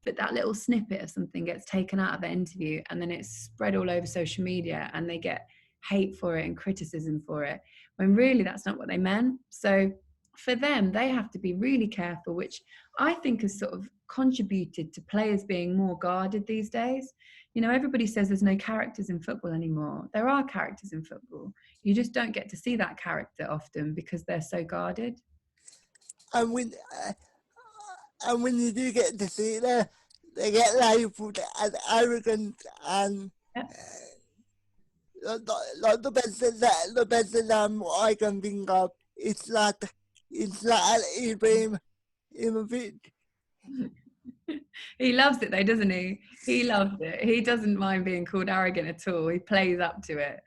but that little snippet of something gets taken out of the interview and then it's spread all over social media and they get hate for it and criticism for it, when really that's not what they meant. So for them, they have to be really careful, which I think has sort of contributed to players being more guarded these days. You know, everybody says there's no characters in football anymore. There are characters in football. You just don't get to see that character often because they're so guarded. and when uh, and when you do get to see it, they get labelled as arrogant and Yeah. like the best example I can think of it's like Ibrahimovic. He loves it though, doesn't he? He loves it. He doesn't mind being called arrogant at all. He plays up to it.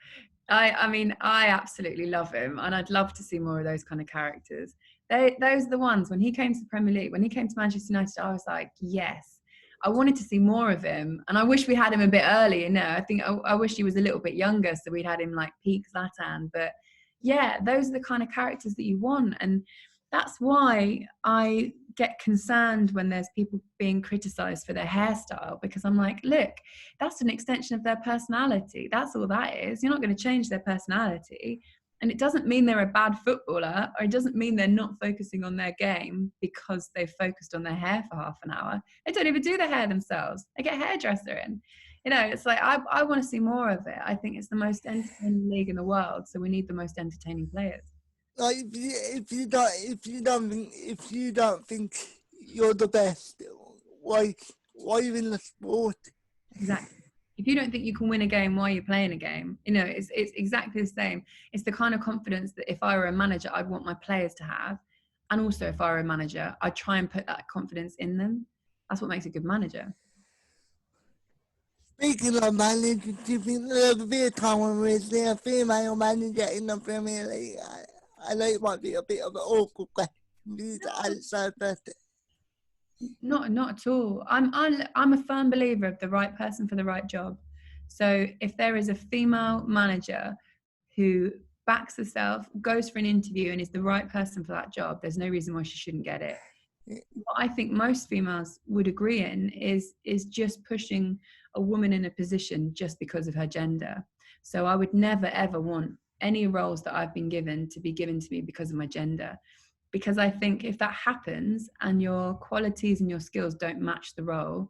I mean, I absolutely love him, and I'd love to see more of those kind of characters. Those are the ones. When he came to the Premier League, when he came to Manchester United, I was like, yes. I wanted to see more of him, and I wish we had him a bit earlier. You know, I think I wish he was a little bit younger, so we'd had him like peak Zlatan. But yeah, those are the kind of characters that you want, and that's why I get concerned when there's people being criticized for their hairstyle, because I'm like, look, that's an extension of their personality. That's all that is. You're not going to change their personality. And it doesn't mean they're a bad footballer, or it doesn't mean they're not focusing on their game because they've focused on their hair for half an hour. They don't even do their hair themselves. They get a hairdresser in. You know, it's like, I want to see more of it. I think it's the most entertaining league in the world. So we need the most entertaining players. Like if you don't think you're the best, why are you in the sport? Exactly. If you don't think you can win a game, why are you playing a game? You know, it's exactly the same. It's the kind of confidence that if I were a manager, I'd want my players to have. And also if I were a manager, I'd try and put that confidence in them. That's what makes a good manager. Speaking of managers, do you think there'll be a time when we see a female manager in the Premier League? I know it might be a bit of an awkward question for you to answer, but Not at all. I'm a firm believer of the right person for the right job. So if there is a female manager who backs herself, goes for an interview, and is the right person for that job, there's no reason why she shouldn't get it. What I think most females would agree in is just pushing a woman in a position just because of her gender. So I would never ever want any roles that I've been given to be given to me because of my gender, because I think if that happens and your qualities and your skills don't match the role,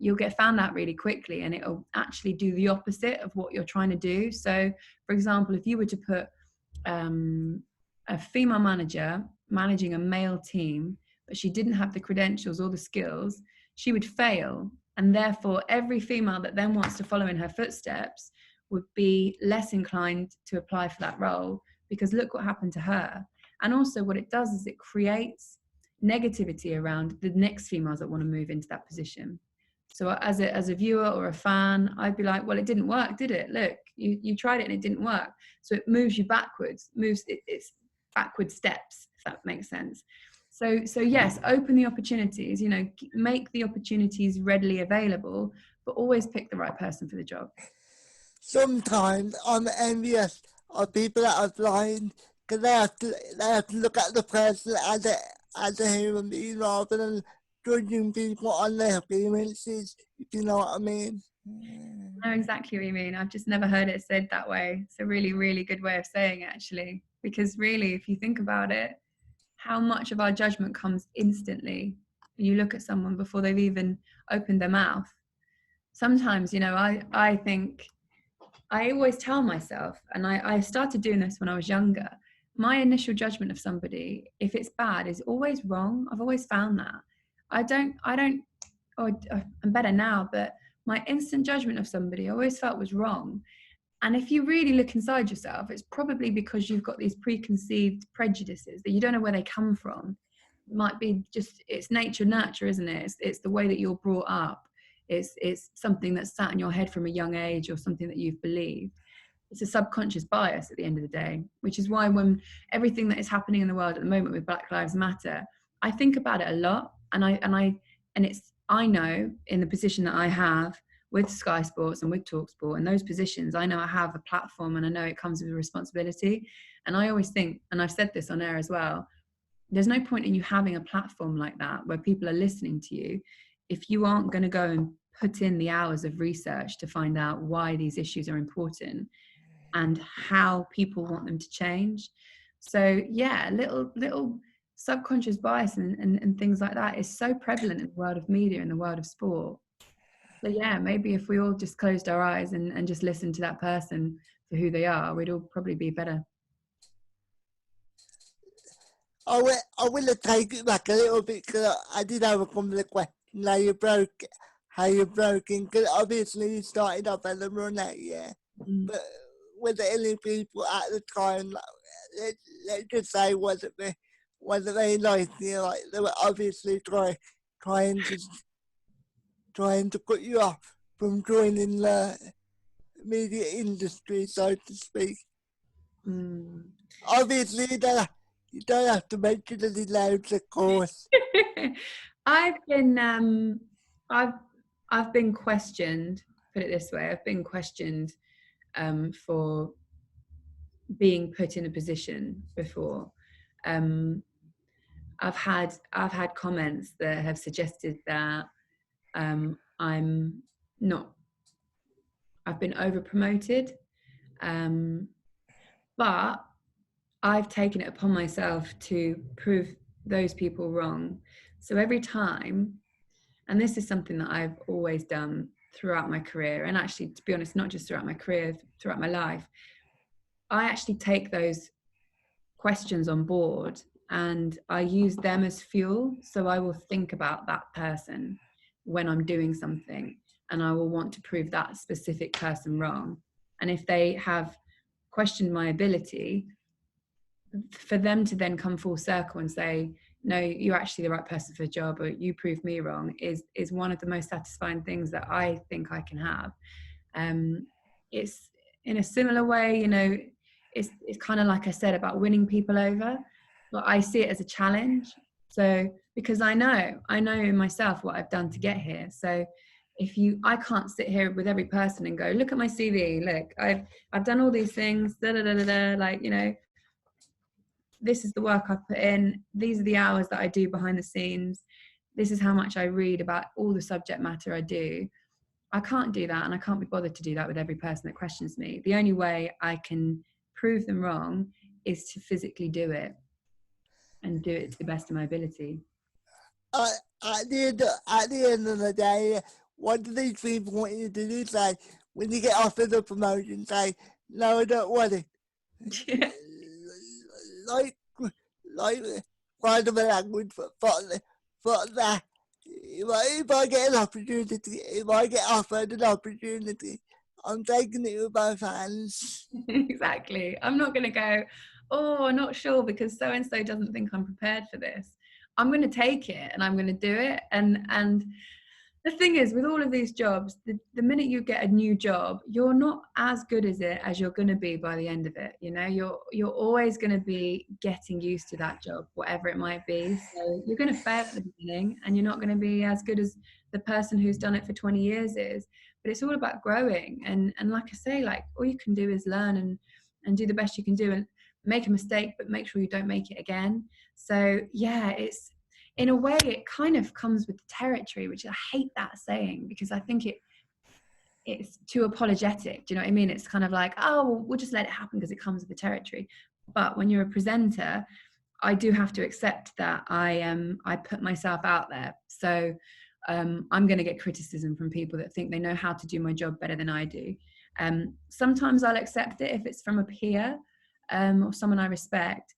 you'll get found out really quickly, and it'll actually do the opposite of what you're trying to do. So, for example, if you were to put a female manager managing a male team, but she didn't have the credentials or the skills, she would fail. And therefore, every female that then wants to follow in her footsteps would be less inclined to apply for that role, because look what happened to her. And also what it does is it creates negativity around the next females that want to move into that position. So as a viewer or a fan, I'd be like, well, it didn't work, did it? Look, you tried it and it didn't work. So it moves you backwards, it's backward steps, if that makes sense. So yes, open the opportunities, make the opportunities readily available, but always pick the right person for the job. Sometimes I'm envious of people that are blind, because they have to look at the person as a human being rather than judging people on their appearances, if you know what I mean. I know exactly what you mean. I've just never heard it said that way. It's a really, really good way of saying it, actually. Because really, if you think about it, how much of our judgment comes instantly. You look at someone before they've even opened their mouth. Sometimes, I think, I always tell myself, and I started doing this when I was younger, my initial judgment of somebody, if it's bad, is always wrong. I've always found that. I'm better now, but my instant judgment of somebody I always felt was wrong. And if you really look inside yourself, it's probably because you've got these preconceived prejudices that you don't know where they come from. It might be just, it's nurture, isn't it? It's the way that you're brought up. It's something that's sat in your head from a young age, or something that you've believed. It's a subconscious bias at the end of the day, which is why when everything that is happening in the world at the moment with Black Lives Matter, I think about it a lot, I know in the position that I have with Sky Sports and with TalkSport and those positions, I know I have a platform, and I know it comes with a responsibility. And I always think, and I've said this on air as well, there's no point in you having a platform like that where people are listening to you if you aren't going to go and put in the hours of research to find out why these issues are important and how people want them to change. So yeah, little subconscious bias and things like that is so prevalent in the world of media and the world of sport. So yeah, maybe if we all just closed our eyes and just listened to that person for who they are, we'd all probably be better. I will take it back a little bit, because I did have a couple of questions. How you broke in, because obviously you started off as a runner, yeah. But were there any people at the time, like, let's just say, wasn't very nice, like they were obviously trying to cut you off from joining the media industry, so to speak. Obviously, you don't have to mention any names, of course. I've been questioned. Put it this way: I've been questioned for being put in a position before. I've had comments that have suggested that I'm not. I've been over promoted, but I've taken it upon myself to prove those people wrong. So every time, and this is something that I've always done throughout my career, and actually, to be honest, not just throughout my career, throughout my life, I actually take those questions on board and I use them as fuel. So I will think about that person when I'm doing something, and I will want to prove that specific person wrong. And if they have questioned my ability, for them to then come full circle and say, no, you're actually the right person for the job, or you proved me wrong, is one of the most satisfying things that I think I can have. It's in a similar way, it's kind of like I said about winning people over, but I see it as a challenge. So because I know in myself what I've done to get here. So I can't sit here with every person and go, look at my CV, look, I've done all these things, like, this is the work I've put in, these are the hours that I do behind the scenes, this is how much I read about all the subject matter I do. I can't do that, and I can't be bothered to do that with every person that questions me. The only way I can prove them wrong is to physically do it, and do it to the best of my ability. At the end of the day, what do these people want you to do? Say, when you get offered a promotion, say, no, I don't want it. Yeah. Like, like, part of my language, for that. If I get an opportunity, if I get offered an opportunity, I'm taking it with both hands. Exactly. I'm not going to go, oh, I'm not sure because so and so doesn't think I'm prepared for this. I'm going to take it and I'm going to do it. And the thing is, with all of these jobs, the minute you get a new job, you're not as good as it as you're going to be by the end of it. You know, you're always going to be getting used to that job, whatever it might be. So you're going to fail at the beginning, and you're not going to be as good as the person who's done it for 20 years is. But it's all about growing, and like I say, like all you can do is learn and do the best you can do, and make a mistake, but make sure you don't make it again. So yeah, it's, in a way, it kind of comes with the territory, which I hate that saying because I think it's too apologetic. Do you know what I mean? It's kind of like, oh, well, we'll just let it happen because it comes with the territory. But when you're a presenter, I do have to accept that I put myself out there. So I'm going to get criticism from people that think they know how to do my job better than I do. Sometimes I'll accept it if it's from a peer or someone I respect,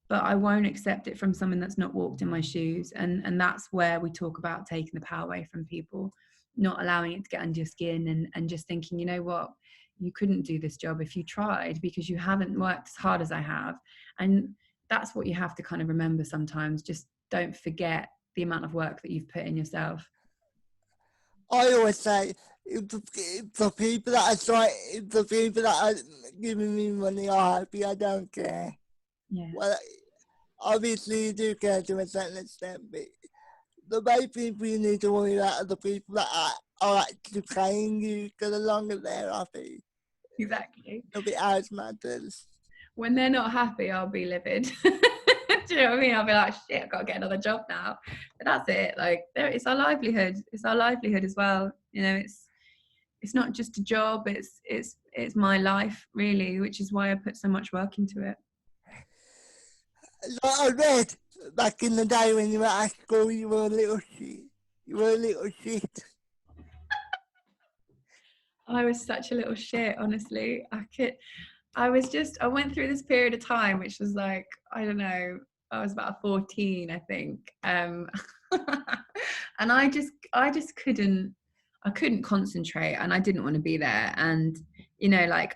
but I won't accept it from someone that's not walked in my shoes. And that's where we talk about taking the power away from people, not allowing it to get under your skin, and just thinking, you know what, you couldn't do this job if you tried because you haven't worked as hard as I have. And that's what you have to kind of remember sometimes. Just don't forget the amount of work that you've put in yourself. I always say, if the people that if the people that are giving me money are happy, I don't care. Yeah. Well, obviously you do care to a certain extent, but the main people you need to worry about are the people that are actually paying you, because as long as they're happy, Exactly. nobody else matters. When they're not happy, I'll be livid. Do you know what I mean? I'll be like, shit, I've got to get another job now. But that's it. Like, it's our livelihood. It's our livelihood as well. You know, it's not just a job. It's my life really, which is why I put so much work into it. Like I read back in the day when you were at school, you were a little shit. You were a little shit. I was such a little shit, honestly. I went through this period of time, which was like, I don't know, I was about 14, I think. And I just couldn't concentrate, and I didn't want to be there. And, you know, like,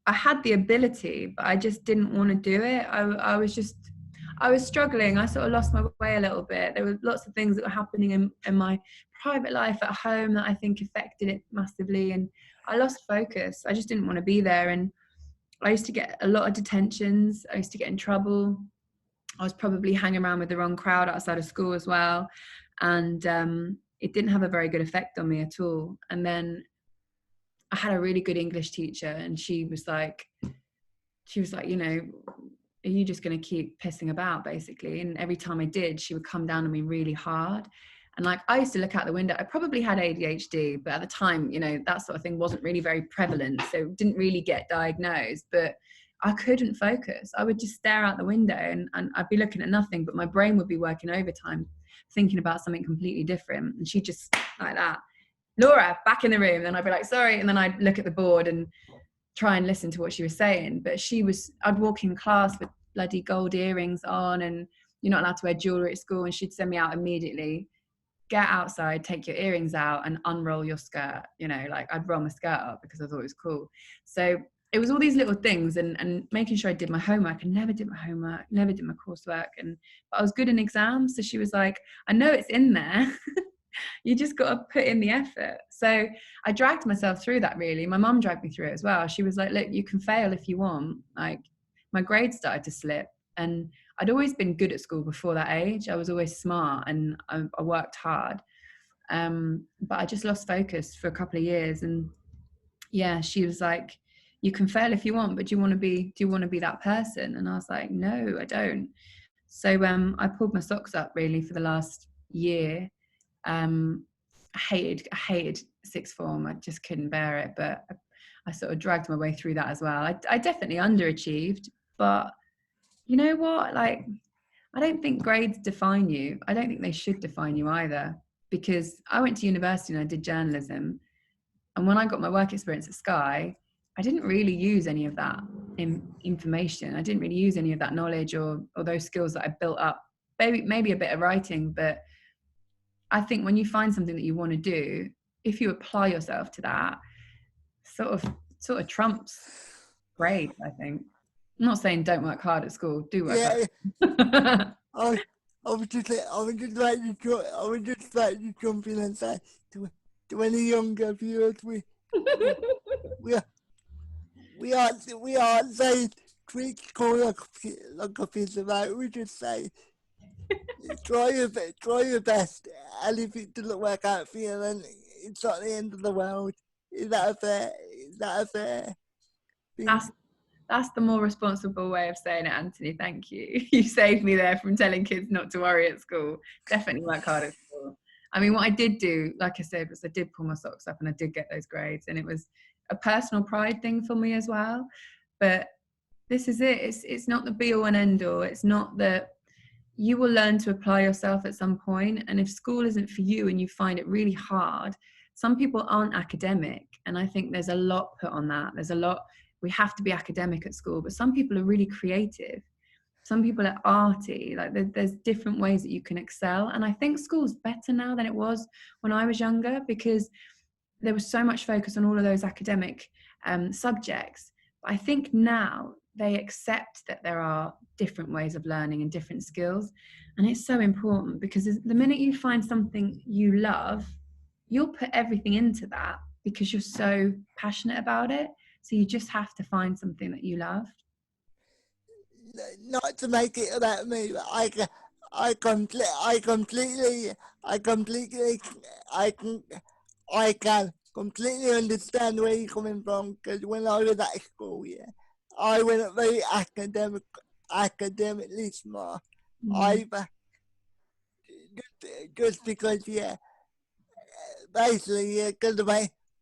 I had the ability, but I just didn't want to do it. I was struggling. I sort of lost my way a little bit. There were lots of things that were happening in my private life at home that I think affected it massively. And I lost focus. I just didn't want to be there. And I used to get a lot of detentions. I used to get in trouble. I was probably hanging around with the wrong crowd outside of school as well. And it didn't have a very good effect on me at all. And then I had a really good English teacher, and she was like, you know, are you just going to keep pissing about, basically? And every time I did, she would come down on me really hard. And like, I used to look out the window. I probably had ADHD, but at the time, you know, that sort of thing wasn't really very prevalent. So didn't really get diagnosed, but I couldn't focus. I would just stare out the window and I'd be looking at nothing, but my brain would be working overtime, thinking about something completely different. And she just like that, Laura, back in the room. Then I'd be like, sorry. And then I'd look at the board and try and listen to what she was saying. But I'd walk in class with bloody gold earrings on, and you're not allowed to wear jewelry at school. And she'd send me out immediately. Get outside, take your earrings out and unroll your skirt. You know, like, I'd roll my skirt up because I thought it was cool. So it was all these little things, and making sure I did my homework. I never did my homework, never did my coursework. But I was good in exams. So she was like, I know it's in there. You just got to put in the effort. So I dragged myself through that, really. My mum dragged me through it as well. She was like, look, you can fail if you want. Like, my grades started to slip, and I'd always been good at school before that age. I was always smart, and I worked hard. But I just lost focus for a couple of years. And yeah, she was like, you can fail if you want, but do you want to be that person? And I was like, no, I don't. So I pulled my socks up, really, for the last year. I hated sixth form. I just couldn't bear it, but I sort of dragged my way through that as well. I definitely underachieved, but you know what? Like, I don't think grades define you. I don't think they should define you either. because I went to university and I did journalism. And when I got my work experience at Sky, I didn't really use any of that information. I didn't really use any of that knowledge or those skills that I built up. Maybe a bit of writing, but I think when you find something that you want to do, if you apply yourself to that, sort of trumps grades, I think. I'm not saying don't work hard at school. Do work Yeah, hard. I was just like to jump in and say to any younger viewers, we aren't saying treat school like a piece of art. We just say try your best, and if it doesn't work out for you, then it's not the end of the world. Is that a fair thing? That's the more responsible way of saying it, Anthony. Thank you. You saved me there from telling kids not to worry at school. Definitely work hard at school. I mean, what I did do, like I said, was I did pull my socks up and I did get those grades, and it was a personal pride thing for me as well. But this is it. It's not the be all and end all. It's not that you will learn to apply yourself at some point. And if school isn't for you and you find it really hard, some people aren't academic. And I think there's a lot put on that. There's a lot, we have to be academic at school, but some people are really creative. Some people are arty. Like there's different ways that you can excel. And I think school's better now than it was when I was younger, because there was so much focus on all of those academic subjects. But I think now they accept that there are different ways of learning and different skills. And it's so important, because the minute you find something you love, you'll put everything into that because you're so passionate about it. So you just have to find something that you love. Not to make it about me, but I can completely understand where you're coming from, because when I was at school, I wasn't very academically smart either. Just because, basically,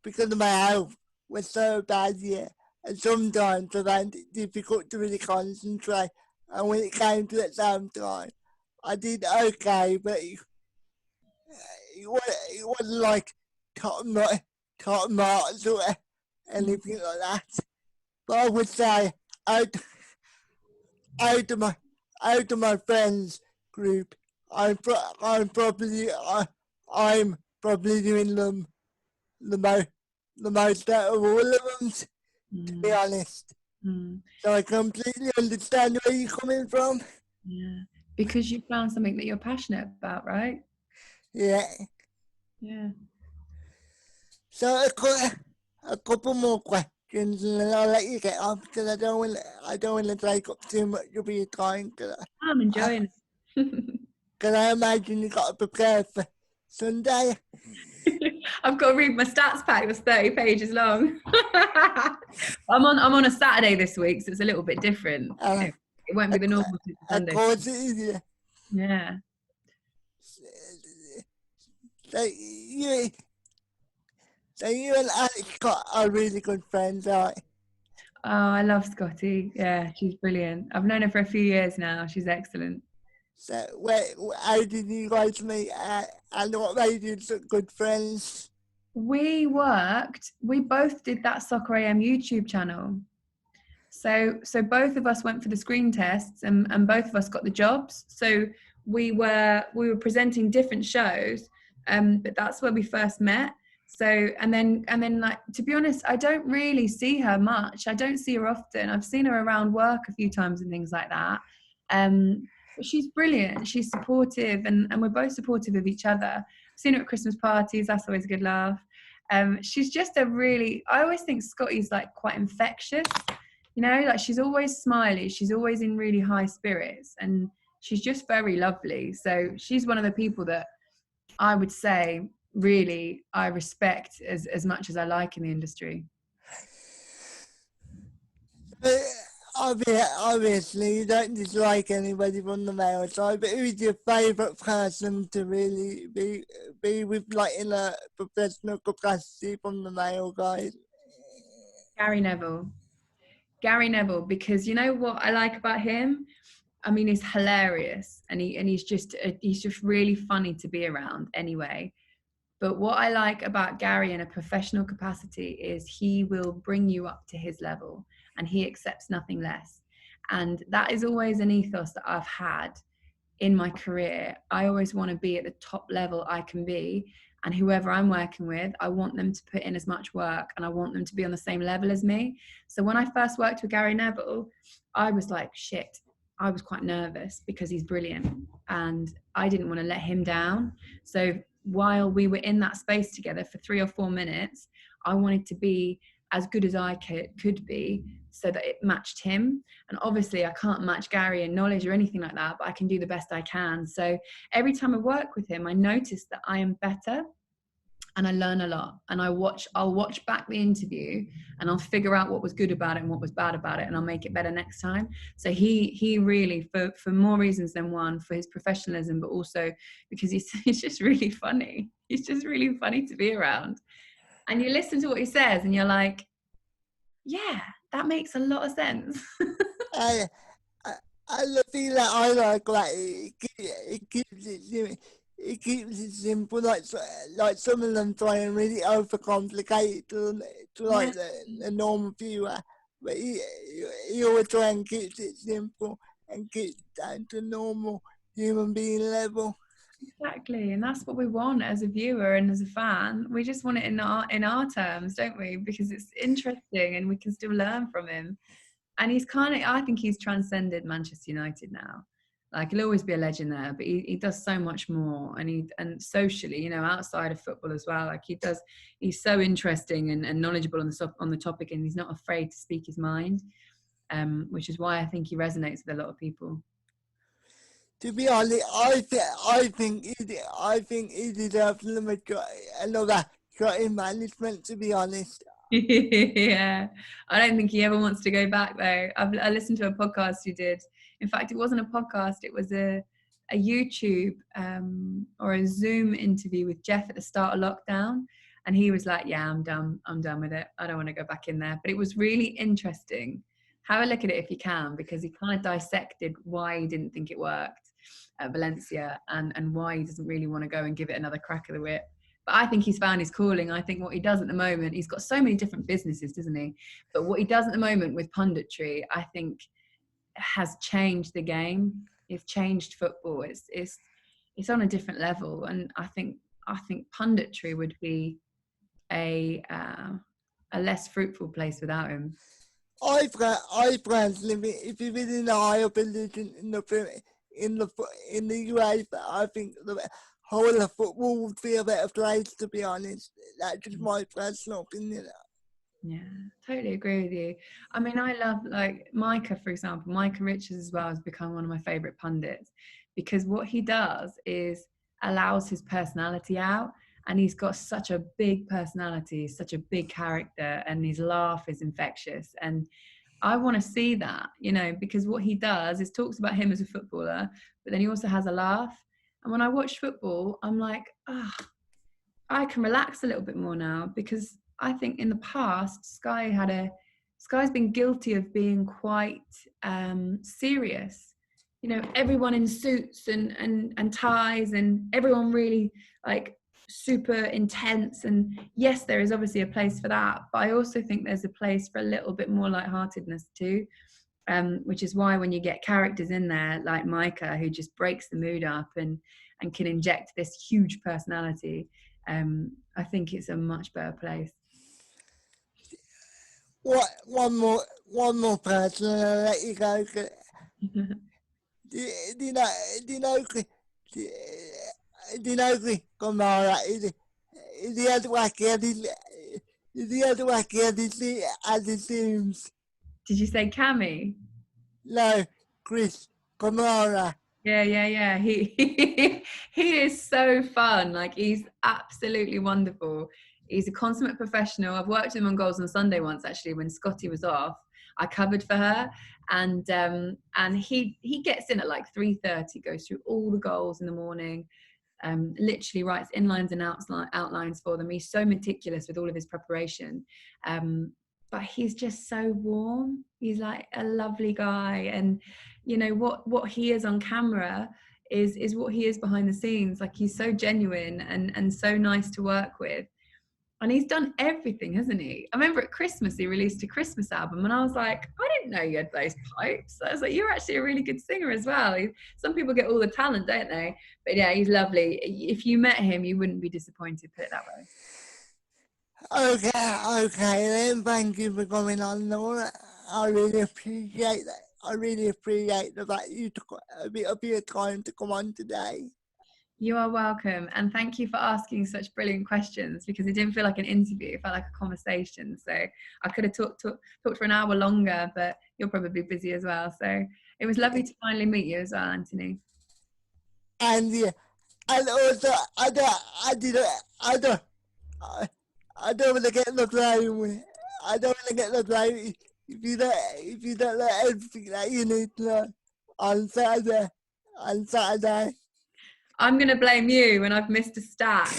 because of my health was so bad, and sometimes I found it difficult to really concentrate. And when it came to exam time, I did okay, but it wasn't like top marks or anything like that. But I would say out of my friends group, I'm probably doing the most out of all of them, to be honest. So I completely understand where you're coming from. Yeah, because you found something that you're passionate about, right? Yeah. So a couple more questions, and then I'll let you get off, because I don't want to take up too much of your time. I'm enjoying it. Because I imagine you got to prepare for Sunday. I've got to read my stats pack that's 30 pages long. I'm on a Saturday this week, so it's a little bit different. It won't be the normal Sunday. Of course it is, yeah. So you and Alex are really good friends, right? Oh, I love Scotty. Yeah, she's brilliant. I've known her for a few years now. She's excellent. So how did you guys meet, and what made you such good friends? We both did that Soccer AM YouTube channel. So both of us went for the screen tests, and both of us got the jobs. So we were presenting different shows, but that's where we first met. So and then like, to be honest, I don't really see her much. I don't see her often. I've seen her around work a few times and things like that. But she's brilliant. She's supportive, and we're both supportive of each other. I've seen her at Christmas parties. That's always a good laugh. She's just I always think Scotty's like quite infectious. You know, like she's always smiley. She's always in really high spirits, and she's just very lovely. So she's one of the people that I would say really I respect as much as I like in the industry. Obviously, you don't dislike anybody from the male side, but who's your favourite person to really be with, like in a professional capacity from the male guys? Gary Neville, because you know what I like about him? I mean, he's hilarious, and he's just really funny to be around anyway. But what I like about Gary in a professional capacity is he will bring you up to his level and he accepts nothing less. And that is always an ethos that I've had in my career. I always want to be at the top level I can be. And whoever I'm working with, I want them to put in as much work and I want them to be on the same level as me. So when I first worked with Gary Neville, I was like, shit, I was quite nervous because he's brilliant and I didn't want to let him down. So while we were in that space together for 3 or 4 minutes, I wanted to be as good as I could be so that it matched him. And obviously I can't match Gary in knowledge or anything like that, but I can do the best I can. So every time I work with him, I notice that I am better and I learn a lot. And I'll watch back the interview and I'll figure out what was good about it and what was bad about it, and I'll make it better next time. So he really, for more reasons than one, for his professionalism, but also because he's just really funny. He's just really funny to be around. And you listen to what he says and you're like, yeah, that makes a lot of sense. I, and the thing that I like it keeps it simple. It keeps it simple, like some of them try and really overcomplicate it to Yeah, like the normal viewer, but he always try and keeps it simple and keep down to normal human being level. exactly. And that's what we want as a viewer and as a fan. We just want it in our terms, don't we? Because it's interesting and we can still learn from him. And he's kind of, I think he's transcended Manchester United now. Like he'll always be a legend there, but he does so much more, and socially, outside of football as well. Like he's so interesting and knowledgeable on the topic, and he's not afraid to speak his mind, which is why I think he resonates with a lot of people. To be honest, I think he deserves another shot in management. To be honest, Yeah, I don't think he ever wants to go back though. I listened to a podcast you did. In fact, it wasn't a podcast; it was a YouTube or a Zoom interview with Jeff at the start of lockdown, and he was like, "Yeah, I'm done. I'm done with it. I don't want to go back in there." But it was really interesting. Have a look at it if you can, because he kind of dissected why he didn't think it worked at Valencia and why he doesn't really want to go and give it another crack of the whip. But I think he's found his calling. I think what he does at the moment, he's got so many different businesses, doesn't he? But what he does at the moment with punditry, I think has changed the game. It's changed football. It's on a different level. And I think punditry would be a less fruitful place without him. I personally, if you've been in a higher position in the in the US, I think the whole of football would be a better place. To be honest, that's just my personal opinion. Yeah, totally agree with you. I mean, I love like Micah, for example. Micah Richards as well has become one of my favorite pundits because what he does is allows his personality out, and he's got such a big personality, such a big character, and his laugh is infectious. And I want to see that, because what he does is talks about him as a footballer, but then he also has a laugh. And when I watch football, I'm like, I can relax a little bit more now, because I think in the past Sky's been guilty of being quite serious. Everyone in suits and ties, and everyone really like super intense. And yes, there is obviously a place for that, but I also think there's a place for a little bit more lightheartedness too. Which is why when you get characters in there like Micah, who just breaks the mood up and can inject this huge personality, I think it's a much better place. What one more person, and I'll let you go. Do you know? Do you know? Do you know Kamara? Is he as wacky as he seems? Did you say Cammy? No, Chris Kamara. Yeah. He is so fun. Like he's absolutely wonderful. He's a consummate professional. I've worked with him on Goals on Sunday once, actually, when Scotty was off. I covered for her, and he gets in at like 3:30, goes through all the goals in the morning, literally writes inlines and outlines for them. He's so meticulous with all of his preparation. But he's just so warm. He's like a lovely guy. And what he is on camera is what he is behind the scenes. Like, he's so genuine and so nice to work with. And he's done everything, hasn't he? I remember at Christmas, he released a Christmas album, and I was like, I didn't know you had those pipes. I was like, you're actually a really good singer as well. Some people get all the talent, don't they? But yeah, he's lovely. If you met him, you wouldn't be disappointed, put it that way. Okay then, thank you for coming on, Laura. I really appreciate that. I really appreciate the fact you took a bit of your time to come on today. You are welcome. And thank you for asking such brilliant questions, because it didn't feel like an interview. It felt like a conversation. So I could have talked for an hour longer, but you're probably busy as well. So it was lovely to finally meet you as well, Anthony. And yeah, and also, I don't want to get the blame. I don't want to get the blame if you don't know everything that you need to know on Saturday. I'm going to blame you when I've missed a stat.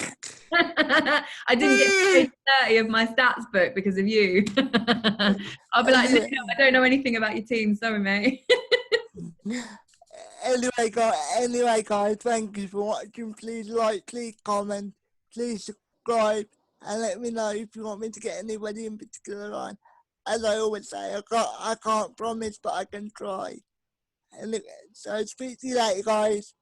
I didn't get to page 30 of my stats book because of you. I'll be like, no, I don't know anything about your team. Sorry, mate. Anyway, guys, thank you for watching. Please like, please comment, please subscribe, and let me know if you want me to get anybody in particular on. As I always say, I can't promise, but I can try. And so speak to you later, guys.